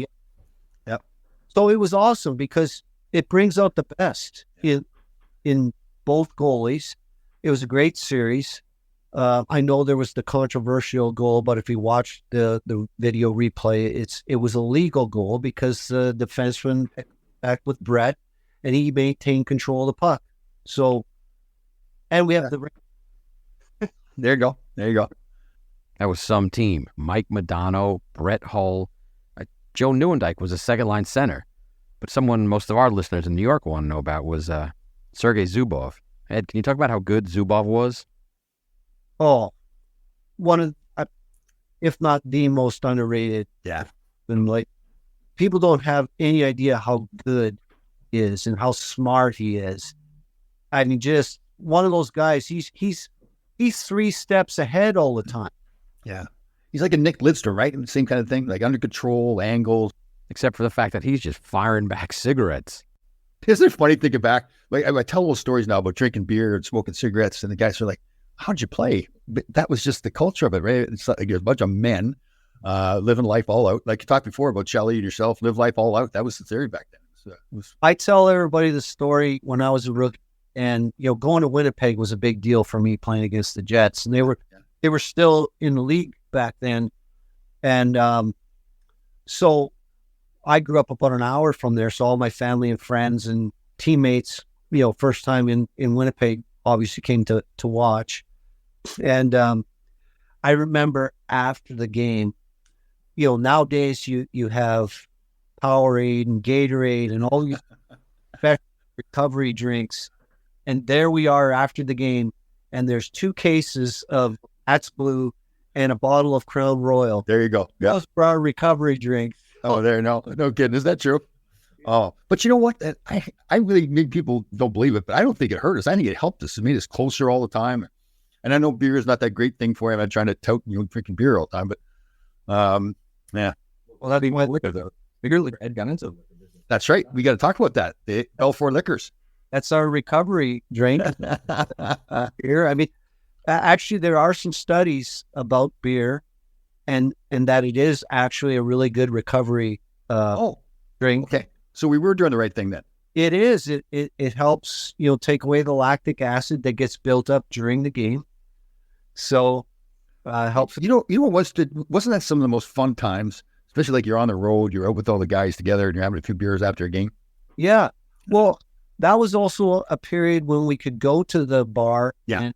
Yep. So it was awesome because it brings out the best in both goalies. It was a great series. I know there was the controversial goal, but if you watch the video replay, it was a legal goal because the defenseman back with Brett, and he maintained control of the puck. So, and we have There you go. That was some team. Mike Modano, Brett Hull. Joe Neuendijk was a second-line center. but someone most of our listeners in New York want to know about was Sergei Zubov. Ed, can you talk about how good Zubov was? Oh, one of, if not the most underrated. Yeah. And like, people don't have any idea how good he is and how smart he is. I mean, just one of those guys. He's 3 steps ahead all the time. Yeah. He's like a Nick Lidster, right? Same kind of thing, like under control, angles. Except for the fact that he's just firing back cigarettes. Isn't it funny thinking back? Like I tell those stories now about drinking beer and smoking cigarettes, and the guys are like, how'd you play? But that was just the culture of it, right? It's like a bunch of men living life all out. Like you talked before about Shelley and yourself, live life all out. That was the theory back then. So I tell everybody the story when I was a rookie, and going to Winnipeg was a big deal for me playing against the Jets, and they were still in the league back then, and so I grew up about an hour from there. So all my family and friends and teammates, first time in Winnipeg, obviously came to watch, and I remember after the game, nowadays you have Powerade and Gatorade and all these recovery drinks. And there we are after the game, and there's 2 cases of That's Blue and a bottle of Crown Royal. there you go. Yeah. Those for our recovery drinks. Oh, no kidding. Is that true? Oh, but you know what? I really think people don't believe it, but I don't think it hurt us. I think it helped us. It made us closer all the time. And I know beer is not that great thing for you. I'm not trying to tout drinking beer all the time, but yeah. Well, that's why bigger liquor Ed got into. That's right. We got to talk about that. The Belfour Liquors. That's our recovery drink here. I mean, actually, there are some studies about beer, and that it is actually a really good recovery drink. Okay. So we were doing the right thing then. It is. It helps take away the lactic acid that gets built up during the game. So helps. Wasn't that some of the most fun times? Especially like you're on the road, you're out with all the guys together, and you're having a few beers after a game. Yeah. Well, that was also a period when we could go to the bar and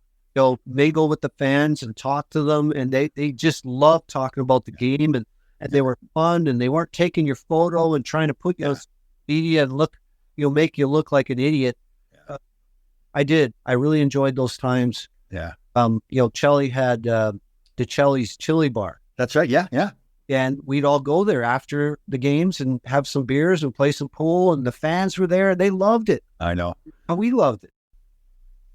mingle with the fans and talk to them, and they just loved talking about the game, and they were fun, and they weren't taking your photo and trying to put you on media and make you look like an idiot. I really enjoyed those times. Yeah. Chelly had DeChelly's Chili Bar. That's right. Yeah. Yeah. And we'd all go there after the games and have some beers and play some pool. And the fans were there. They loved it. I know. And we loved it.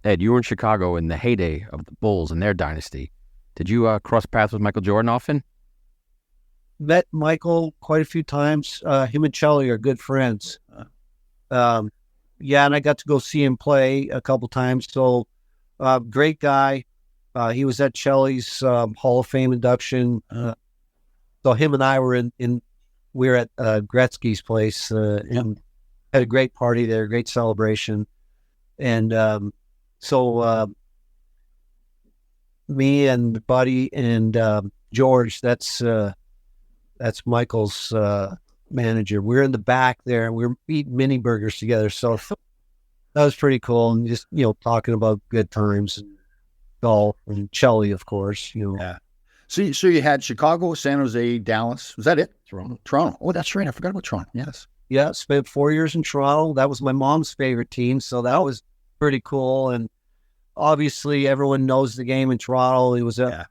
Ed, you were in Chicago in the heyday of the Bulls and their dynasty. Did you cross paths with Michael Jordan often? Met Michael quite a few times. Him and Chelly are good friends. And I got to go see him play a couple times. So great guy. He was at Chelly's Hall of Fame induction. So him and I were we were at Gretzky's place and had a great party there, great celebration. And so me and Buddy and George, that's Michael's manager. We're in the back there and we're eating mini burgers together. So that was pretty cool. And just, talking about good times and golf and Chelly, of course, Yeah. So you had Chicago, San Jose, Dallas. Was that it? Toronto. Oh, that's right. I forgot about Toronto. Yes. Yeah. Spent 4 years in Toronto. That was my mom's favorite team. So that was pretty cool. And obviously everyone knows the game in Toronto. It was a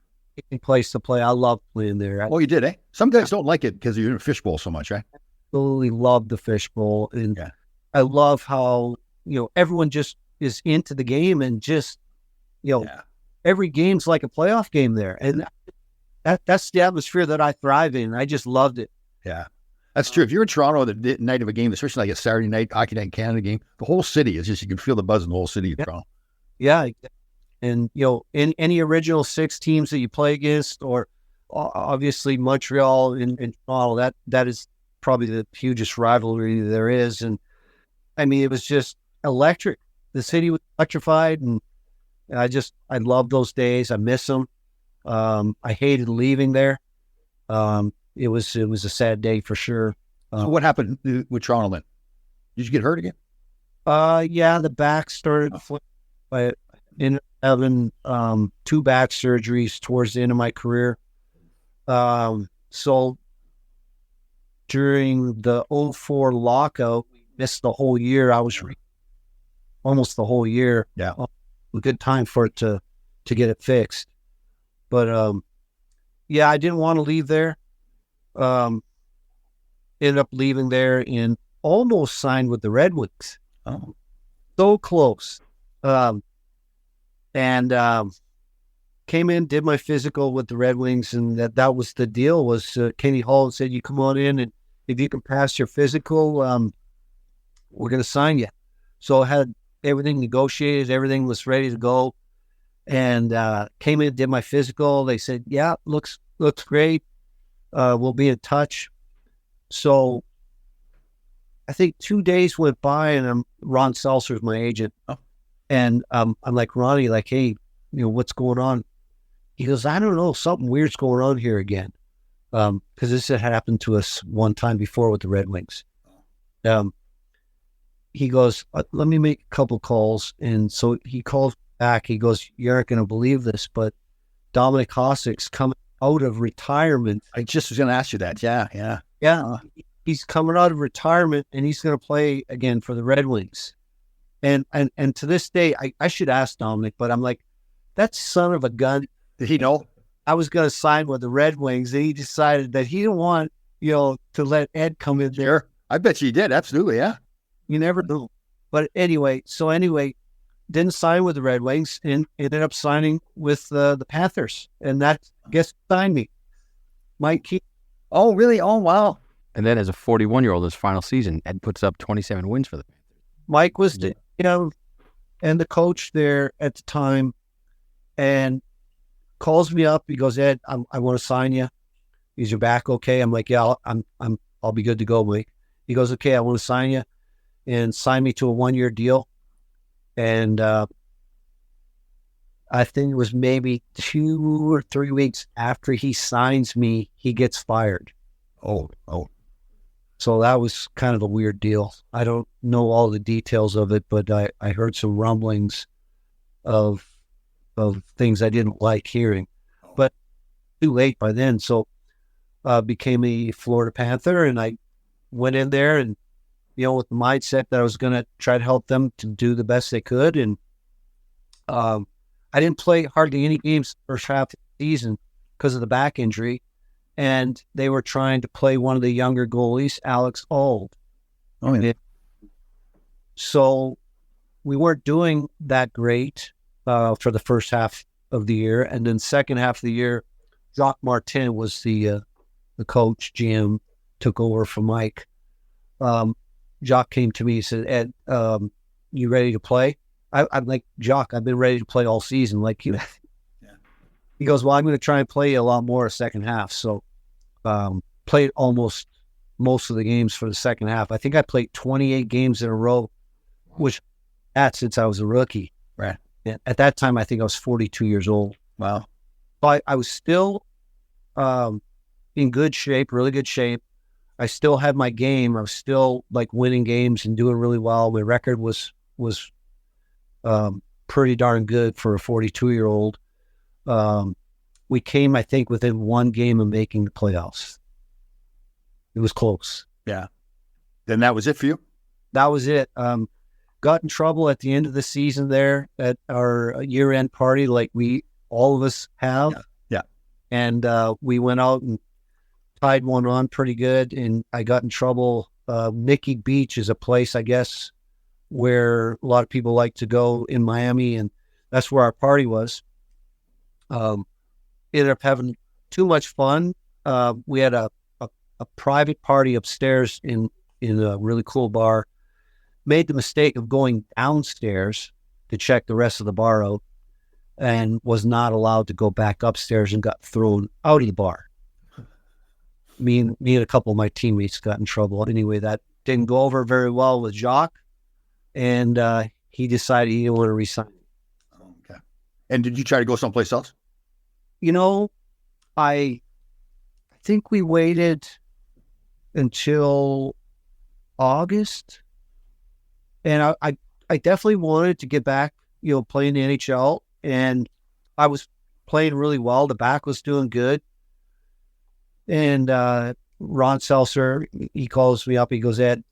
place to play. I love playing there. Oh, you did, eh? Some guys don't like it because you're in a fishbowl so much, right? Absolutely love the fishbowl. And I love how, everyone just is into the game and just, every game's like a playoff game there. And that's the atmosphere that I thrive in. I just loved it. Yeah, that's true. If you're in Toronto the night of a game, especially like a Saturday night Hockey Night Canada game, the whole city is just, you can feel the buzz in the whole city of Toronto. Yeah. And, in any original 6 teams that you play against, or obviously Montreal and Toronto, that is probably the hugest rivalry there is. And I mean, it was just electric. The city was electrified, and I love those days. I miss them. I hated leaving there. It was a sad day for sure. So what happened with Toronto then? Did you get hurt again? The back started in having 2 back surgeries towards the end of my career. So during the 2004 lockout, we missed the whole year. I was almost the whole year. Yeah. A good time for it to get it fixed. But yeah, I didn't want to leave there. Ended up leaving there and almost signed with the Red Wings. Oh, So close. Came in, did my physical with the Red Wings, and that was the deal. Was Kenny Hall said, "You come on in, and if you can pass your physical, we're going to sign you." So I had everything negotiated, everything was ready to go, and came in, did my physical. They said, "Yeah, looks great. We'll be in touch." So I think 2 days went by, and Ron Seltzer's my agent, and I'm like, Ronnie, like, hey, what's going on? He goes, I don't know, something weird's going on here again, because this had happened to us one time before with the Red Wings. He goes, let me make a couple calls, and so he calls back. He goes, you aren't going to believe this, but Dominik Hasek's coming out of retirement. I just was going to ask you that. Yeah. He's coming out of retirement, and he's going to play again for the Red Wings. And to this day, I should ask Dominik, but I'm like, that son of a gun. Did he know? I was going to sign with the Red Wings, and he decided that he didn't want, to let Ed come in there. Sure. I bet you did. Absolutely, yeah. You never know. But anyway, didn't sign with the Red Wings and ended up signing with the Panthers. And that, guess who signed me? Mike Keenan. Oh, really? Oh, wow. And then as a 41-year-old, his final season, Ed puts up 27 wins for the Panthers. Mike was, and the coach there at the time, and calls me up. He goes, Ed, I want to sign you. Is your back okay? I'm like, yeah, I'll be good to go, Mike. He goes, okay, I want to sign you, and sign me to a 1-year deal. And I think it was maybe 2 or 3 weeks after he signs me, he gets fired. Oh. So that was kind of a weird deal. I don't know all the details of it, but I heard some rumblings of things I didn't like hearing. But too late by then. So became a Florida Panther, and I went in there and, with the mindset that I was going to try to help them to do the best they could. And I didn't play hardly any games the first half of the season because of the back injury. And they were trying to play one of the younger goalies, Alex Auld. Oh, yeah. So we weren't doing that great for the first half of the year. And then second half of the year, Jacques Martin was the coach, GM, took over from Mike. Jacques came to me and said, Ed, you ready to play? I'm like, Jacques, I've been ready to play all season. Like, Yeah. He goes, well, I'm going to try and play a lot more second half. So played almost most of the games for the second half. I think I played 28 games in a row, which that's since I was a rookie. Right. And at that time, I think I was 42 years old. Wow. But I was still in good shape, really good shape. I still had my game. I was still like winning games and doing really well. My record was pretty darn good for a 42-year-old. We came, I think, within one game of making the playoffs. It was close. Yeah. Then that was it for you? That was it. Got in trouble at the end of the season there at our year-end party, like all of us have. Yeah. And we went out and tied one on pretty good, and I got in trouble. Mickey Beach is a place, I guess, where a lot of people like to go in Miami, and that's where our party was. Ended up having too much fun. We had a private party upstairs in a really cool bar. Made the mistake of going downstairs to check the rest of the bar out, and was not allowed to go back upstairs and got thrown out of the bar. Me and a couple of my teammates got in trouble. Anyway, that didn't go over very well with Jacques, and he decided he didn't want to resign. Okay. And did you try to go someplace else? I think we waited until August, and I definitely wanted to get back, playing the NHL, and I was playing really well. The back was doing good. And Ron Seltzer, he calls me up. He goes, Ed,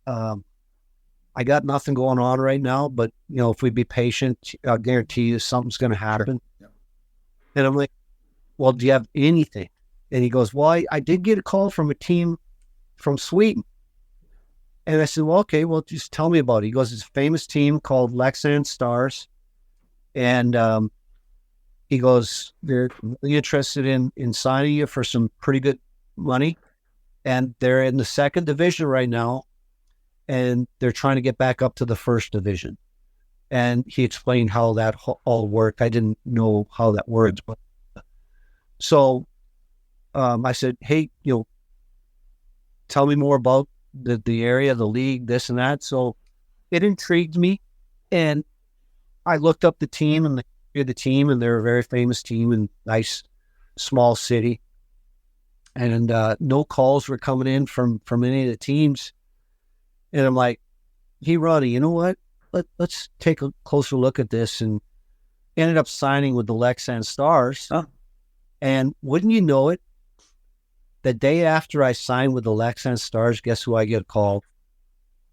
I got nothing going on right now, but if we be patient, I'll guarantee you something's going to happen. Sure. Yep. And I'm like, well, do you have anything? And he goes, well, I did get a call from a team from Sweden. And I said, well, okay, well, just tell me about it. He goes, it's a famous team called Leksand Stars. And he goes, they're really interested in signing you for some pretty good money. And they're in the second division right now. And they're trying to get back up to the first division. And he explained how that all worked. I didn't know how that worked. But so I said, hey, tell me more about the area, the league, this and that. So it intrigued me. And I looked up the team and the team, and they're a very famous team in nice small city. And no calls were coming in from any of the teams. And I'm like, hey, Roddy, you know what? Let's take a closer look at this. And ended up signing with the Leksand Stars. Huh. And wouldn't you know it, the day after I signed with the Leksand Stars, guess who I get a call?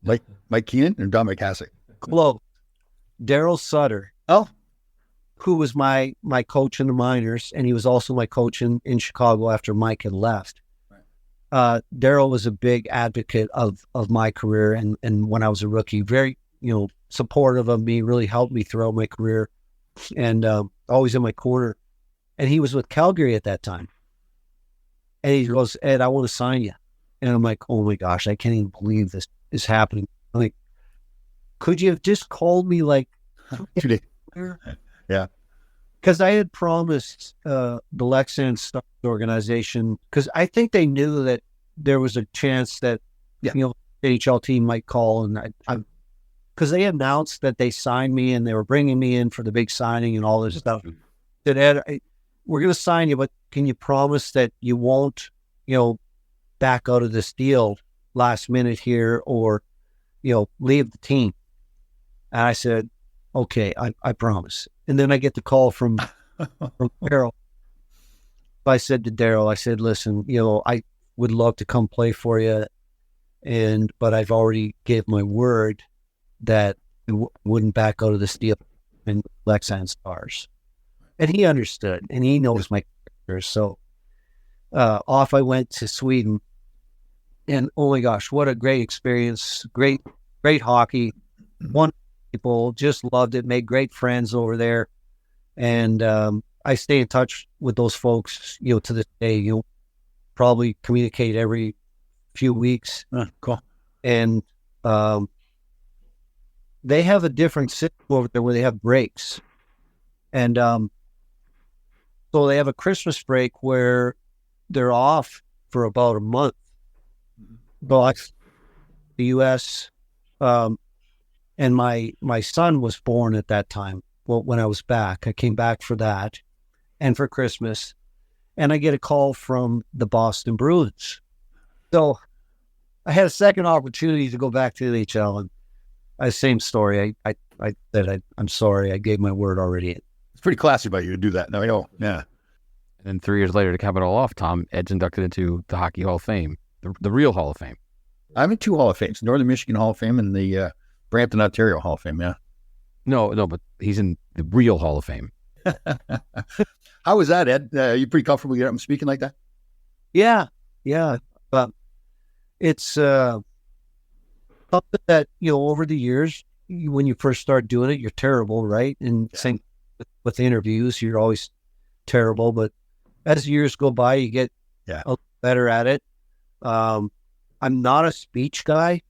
Mike Keenan and Dominik Hasek. Close. Daryl Sutter. Oh. Who was my coach in the minors, and he was also my coach in Chicago after Mike had left. Daryl was a big advocate of my career, and when I was a rookie, very supportive of me, really helped me throughout my career, and always in my corner. And he was with Calgary at that time. And he goes, Ed, I want to sign you. And I'm like, oh my gosh, I can't even believe this is happening. I'm like, could you have just called me like 2 days? Yeah. Because I had promised the Leksand Stars organization, because I think they knew that there was a chance that NHL team might call, and I because they announced that they signed me and they were bringing me in for the big signing and all this stuff. Said, Ed, we're going to sign you, but can you promise that you won't back out of this deal last minute here, or leave the team? And I said, okay, I promise. And then I get the call from Daryl. I said to Daryl, I said, listen, I would love to come play for you, but I've already gave my word that I wouldn't back out of this deal in Leksand Stars. And he understood, and he knows my character. So off I went to Sweden, and oh my gosh, what a great experience! Great hockey. Wonderful people, just loved it. Made great friends over there, and I stay in touch with those folks, to this day. Probably communicate every few weeks. Cool. And they have a different system over there where they have breaks, and so they have a Christmas break where they're off for about a month. But the U.S. And my son was born at that time. Well, when I was back, I came back for that and for Christmas, and I get a call from the Boston Bruins. So I had a second opportunity to go back to the NHL, and same story. I said, I'm sorry, I gave my word already. It's pretty classy by you to do that. No, I know. Yeah. And then 3 years later, to cap it all off, Tom, Ed's inducted into the Hockey Hall of Fame, the real Hall of Fame. I'm in 2 Hall of Fames, Northern Michigan Hall of Fame and the Brampton, Ontario Hall of Fame, yeah. No, but he's in the real Hall of Fame. How was that, Ed? You pretty comfortable getting up and speaking like that? Yeah. It's something that, over the years, when you first start doing it, you're terrible, right? And same with interviews, you're always terrible. But as years go by, you get a little better at it. I'm not a speech guy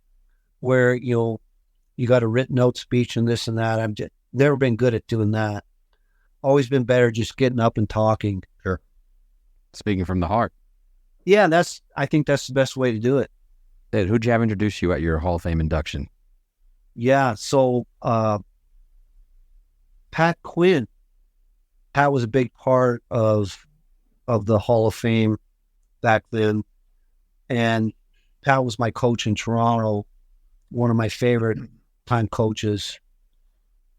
where, you got a written out speech and this and that. I've just never been good at doing that. Always been better just getting up and talking. Sure. Speaking from the heart. Yeah, I think that's the best way to do it. Ed, who'd you have introduce you at your Hall of Fame induction? Yeah, so Pat Quinn. Pat was a big part of the Hall of Fame back then. And Pat was my coach in Toronto, one of my favorite time coaches,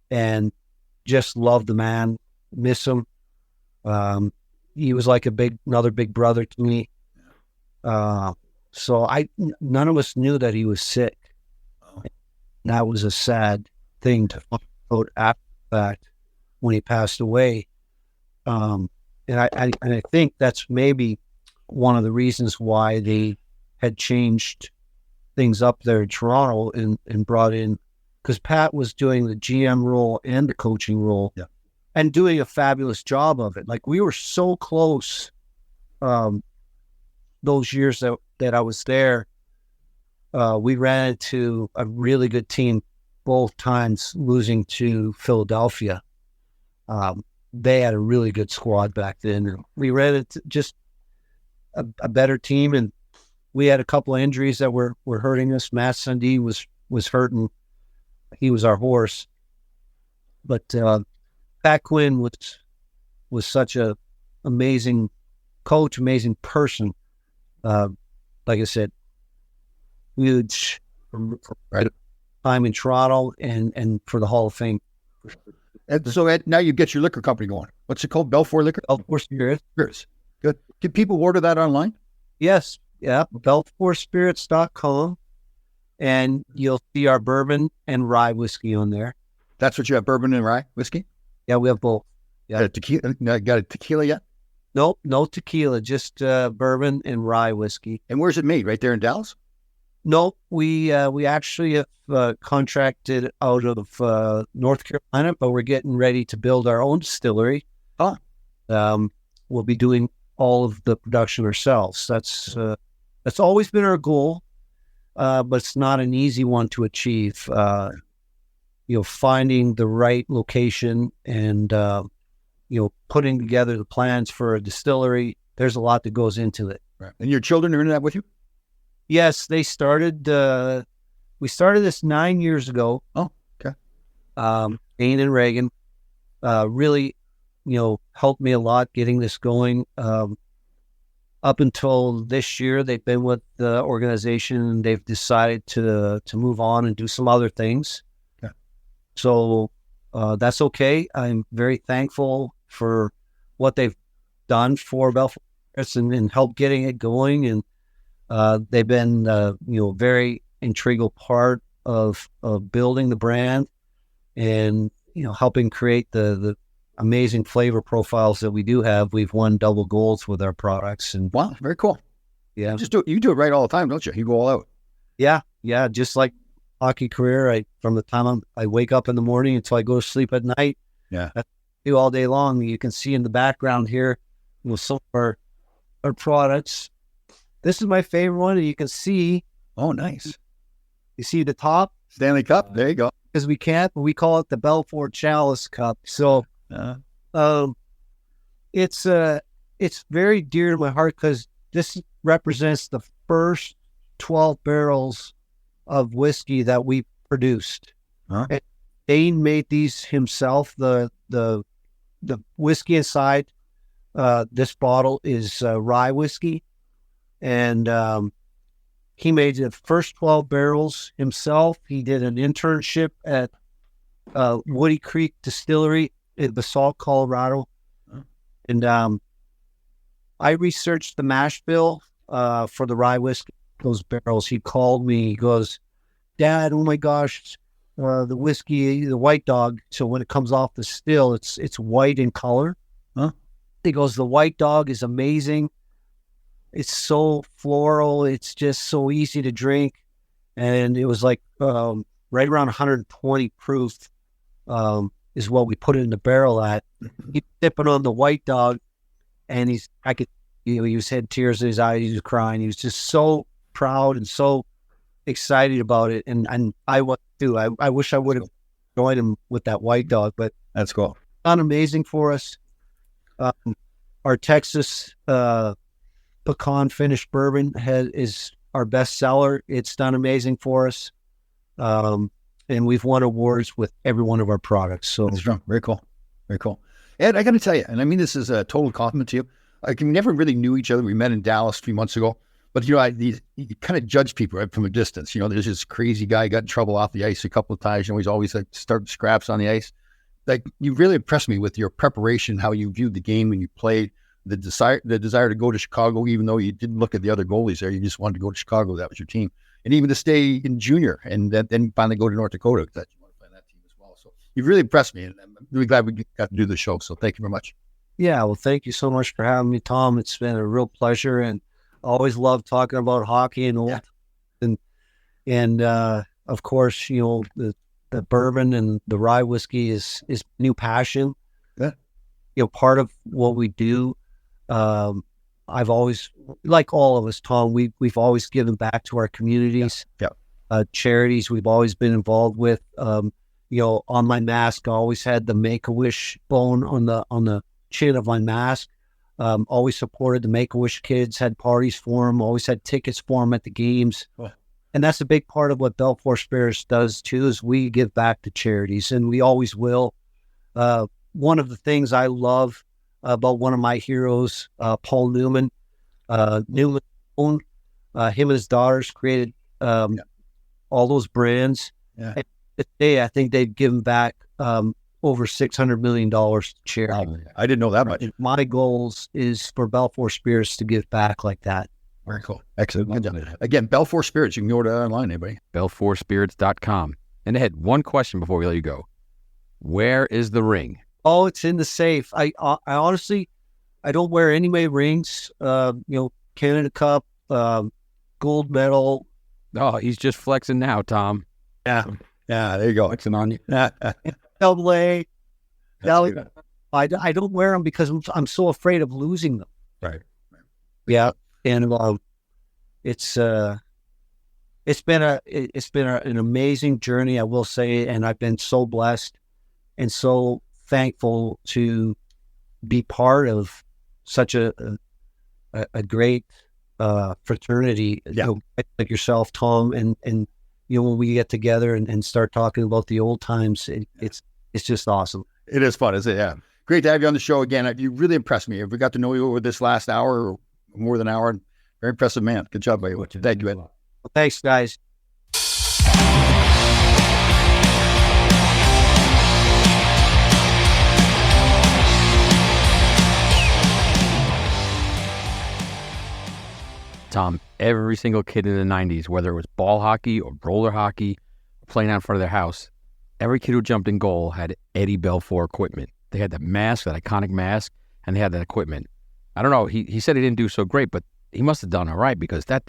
and just loved the man, miss him. He was like another big brother to me. So none of us knew that he was sick. that was a sad thing to find out after the fact when he passed away. And I think that's maybe one of the reasons why they had changed things up there in Toronto and brought in, because Pat was doing the GM role and the coaching role, and doing a fabulous job of it. Like, we were so close those years that I was there. We ran into a really good team both times, losing to Philadelphia. They had a really good squad back then. We ran into just a better team, and we had a couple of injuries that were hurting us. Matt Sundee was hurting. He was our horse. But Pat Quinn was such a amazing coach, amazing person. Like I said, huge for time in Toronto and for the Hall of Fame. And so, Ed, now you get your liquor company going. What's it called? Belfour Liquor? Belfour Spirits. Good. Can people order that online? Yes. Yeah. BelfourSpirits.com. And you'll see our bourbon and rye whiskey on there. That's what you have, bourbon and rye whiskey? Yeah, we have both. Yeah. Got a tequila yet? Nope, no tequila, just bourbon and rye whiskey. And where's it made? Right there in Dallas? Nope, we actually have contracted out of North Carolina, but we're getting ready to build our own distillery. We'll be doing all of the production ourselves. That's always been our goal, but it's not an easy one to achieve. Finding the right location and putting together the plans for a distillery. There's a lot that goes into it. Right. And your children are in that with you? Yes, they started. We started this 9 years ago. Oh, okay. Keenan and Reagan really, helped me a lot getting this going. Up until this year, they've been with the organization and they've decided to move on and do some other things. Okay. So that's okay. I'm very thankful for what they've done for Belfour and help getting it going. And they've been, very integral part of building the brand and, helping create the amazing flavor profiles that we do have. We've won double golds with our products. And wow, very cool. Yeah. You do it right all the time, don't you? You go all out. Yeah. Yeah. Just like hockey career, from the time I wake up in the morning until I go to sleep at night. Yeah. I do all day long. You can see in the background here with some of our products. This is my favorite one. And you can see. Oh, nice. You see the top? Stanley Cup. There you go. Because we can't, but we call it the Belfour Chalice Cup. So it's very dear to my heart because this represents the first 12 barrels of whiskey that we produced. And Dane made these himself. The whiskey inside this bottle is rye whiskey, and he made the first 12 barrels himself. He did an internship at Woody Creek Distillery in Basalt, Colorado, and I researched the mash bill for the rye whiskey. Those barrels. He called me. He goes, "Dad, oh my gosh, the whiskey, the White Dog. So when it comes off the still, it's white in color." He goes, "The White Dog is amazing. It's so floral. It's just so easy to drink." And it was like right around 120 proof is what we put it in the barrel at. He's sipping on the White Dog, and he had tears in his eyes. He was crying. He was just so proud and so excited about it. And I was too. I wish I would have joined him with that White Dog, but that's cool. It's done amazing for us. Our Texas pecan finished bourbon is our best seller. It's done amazing for us. And we've won awards with every one of our products. So that's strong. Very cool. Very cool. Ed, I got to tell you, and I mean, this is a total compliment to you. We never really knew each other. We met in Dallas a few months ago, but you kind of judge people right from a distance. There's this crazy guy got in trouble off the ice a couple of times. He's always like starting scraps on the ice. Like, you really impressed me with your preparation, how you viewed the game when you played, the desire to go to Chicago, even though you didn't look at the other goalies there. You just wanted to go to Chicago. That was your team. And even to stay in junior and then finally go to North Dakota because you want to play on that team as well. So you've really impressed me, and I'm really glad we got to do the show. So thank you very much. Yeah, well, thank you so much for having me, Tom. It's been a real pleasure, and I always love talking about hockey and old. Yeah. And of course, the bourbon and the rye whiskey is new passion. Yeah. Part of what we do. I've always, like all of us, Tom, we've always given back to our communities. Yeah. Charities we've always been involved with. On my mask, I always had the Make-A-Wish bone on the chin of my mask. Always supported the Make-A-Wish kids, had parties for them, always had tickets for them at the games. Oh. And that's a big part of what Belfour Spirits does too, is we give back to charities, and we always will. One of the things I love about one of my heroes, Paul Newman, him and his daughters created all those brands. Yeah. And today, I think they've given back over $600 million to charity. I didn't know that much. And my goals is for Belfour Spirits to give back like that. Very cool. Excellent. Again, Belfour Spirits. You can go to online, anybody. BelfourSpirits.com. And Ed, one question before we let you go. Where is the ring? Oh, it's in the safe. I honestly, I don't wear any rings. Canada Cup, gold medal. Oh, he's just flexing now, Tom. Yeah, there you go. Flexing on you. LA. I don't wear them because I'm so afraid of losing them. Right. Yeah, and it's been an amazing journey, I will say, and I've been so blessed and so thankful to be part of such a great fraternity, like yourself, Tom, and when we get together and start talking about the old times, it's just awesome. It is fun, isn't it? Yeah. Great to have you on the show again. You really impressed me. We got to know you over this last hour or more than an hour. Very impressive, man. Good job, buddy. Thank you, Ed. Well, thanks, guys. Tom, every single kid in the 90s, whether it was ball hockey or roller hockey, playing out in front of their house, every kid who jumped in goal had Eddie Belfour equipment. They had that mask, that iconic mask, and they had that equipment. I don't know, he said he didn't do so great, but he must have done all right because that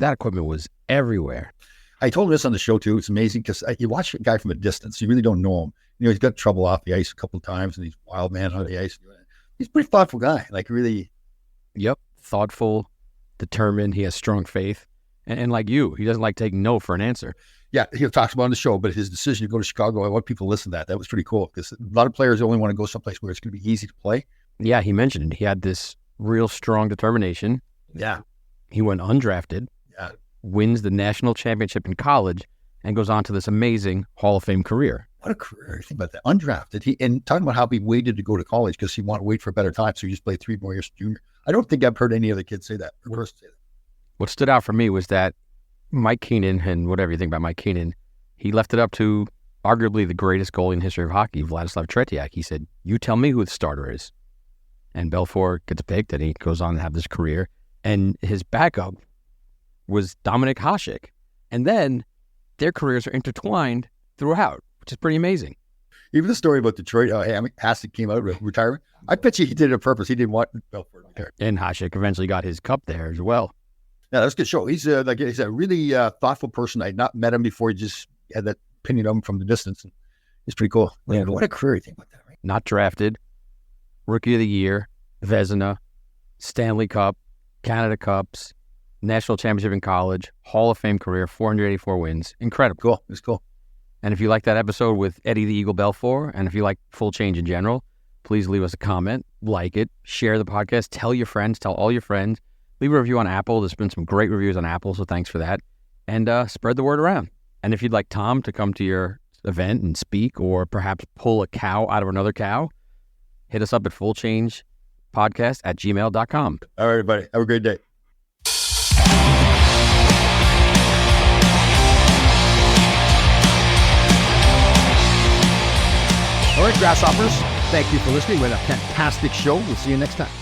equipment was everywhere. I told him this on the show too. It's amazing because you watch a guy from a distance, you really don't know him. He's got trouble off the ice a couple of times and he's a wild man on the ice. He's a pretty thoughtful guy, like really. Yep, thoughtful, determined, he has strong faith. And like you, he doesn't like taking no for an answer. Yeah, he talks about on the show, but his decision to go to Chicago, I want people to listen to that. That was pretty cool because a lot of players only want to go someplace where it's going to be easy to play. Yeah, he mentioned it. He had this real strong determination. Yeah. He went undrafted, wins the national championship in college, and goes on to this amazing Hall of Fame career. What a career. Think about that. Undrafted. And talking about how he waited to go to college because he wanted to wait for a better time. So he just played 3 more years junior. I don't think I've heard any other kid say that. Or person say that. What stood out for me was that Mike Keenan, and whatever you think about Mike Keenan, he left it up to arguably the greatest goalie in the history of hockey, Vladislav Tretiak. He said, you tell me who the starter is. And Belfour gets picked, and he goes on to have this career. And his backup was Dominik Hasek. And then their careers are intertwined throughout, which is pretty amazing. Even the story about Detroit, Hasek came out of retirement. I bet you he did it on purpose. He didn't want Belfour there. And Hasek eventually got his cup there as well. Yeah, that's a good show. He's a really thoughtful person. I'd not met him before. He just had that opinion of him from the distance. It's pretty cool. Man, what a career you think about that, right? Not drafted, Rookie of the Year, Vezina, Stanley Cup, Canada Cups, National Championship in college, Hall of Fame career, 484 wins. Incredible. Cool. It's cool. And if you like that episode with Eddie the Eagle Belfour, and if you like Full Change in general, please leave us a comment, like it, share the podcast, tell your friends, tell all your friends. Leave a review on Apple. There's been some great reviews on Apple, so thanks for that. And spread the word around. And if you'd like Tom to come to your event and speak, or perhaps pull a cow out of another cow, hit us up at fullchangepodcast@gmail.com. All right, everybody. Have a great day. All right, Grasshoppers. Thank you for listening. We had a fantastic show. We'll see you next time.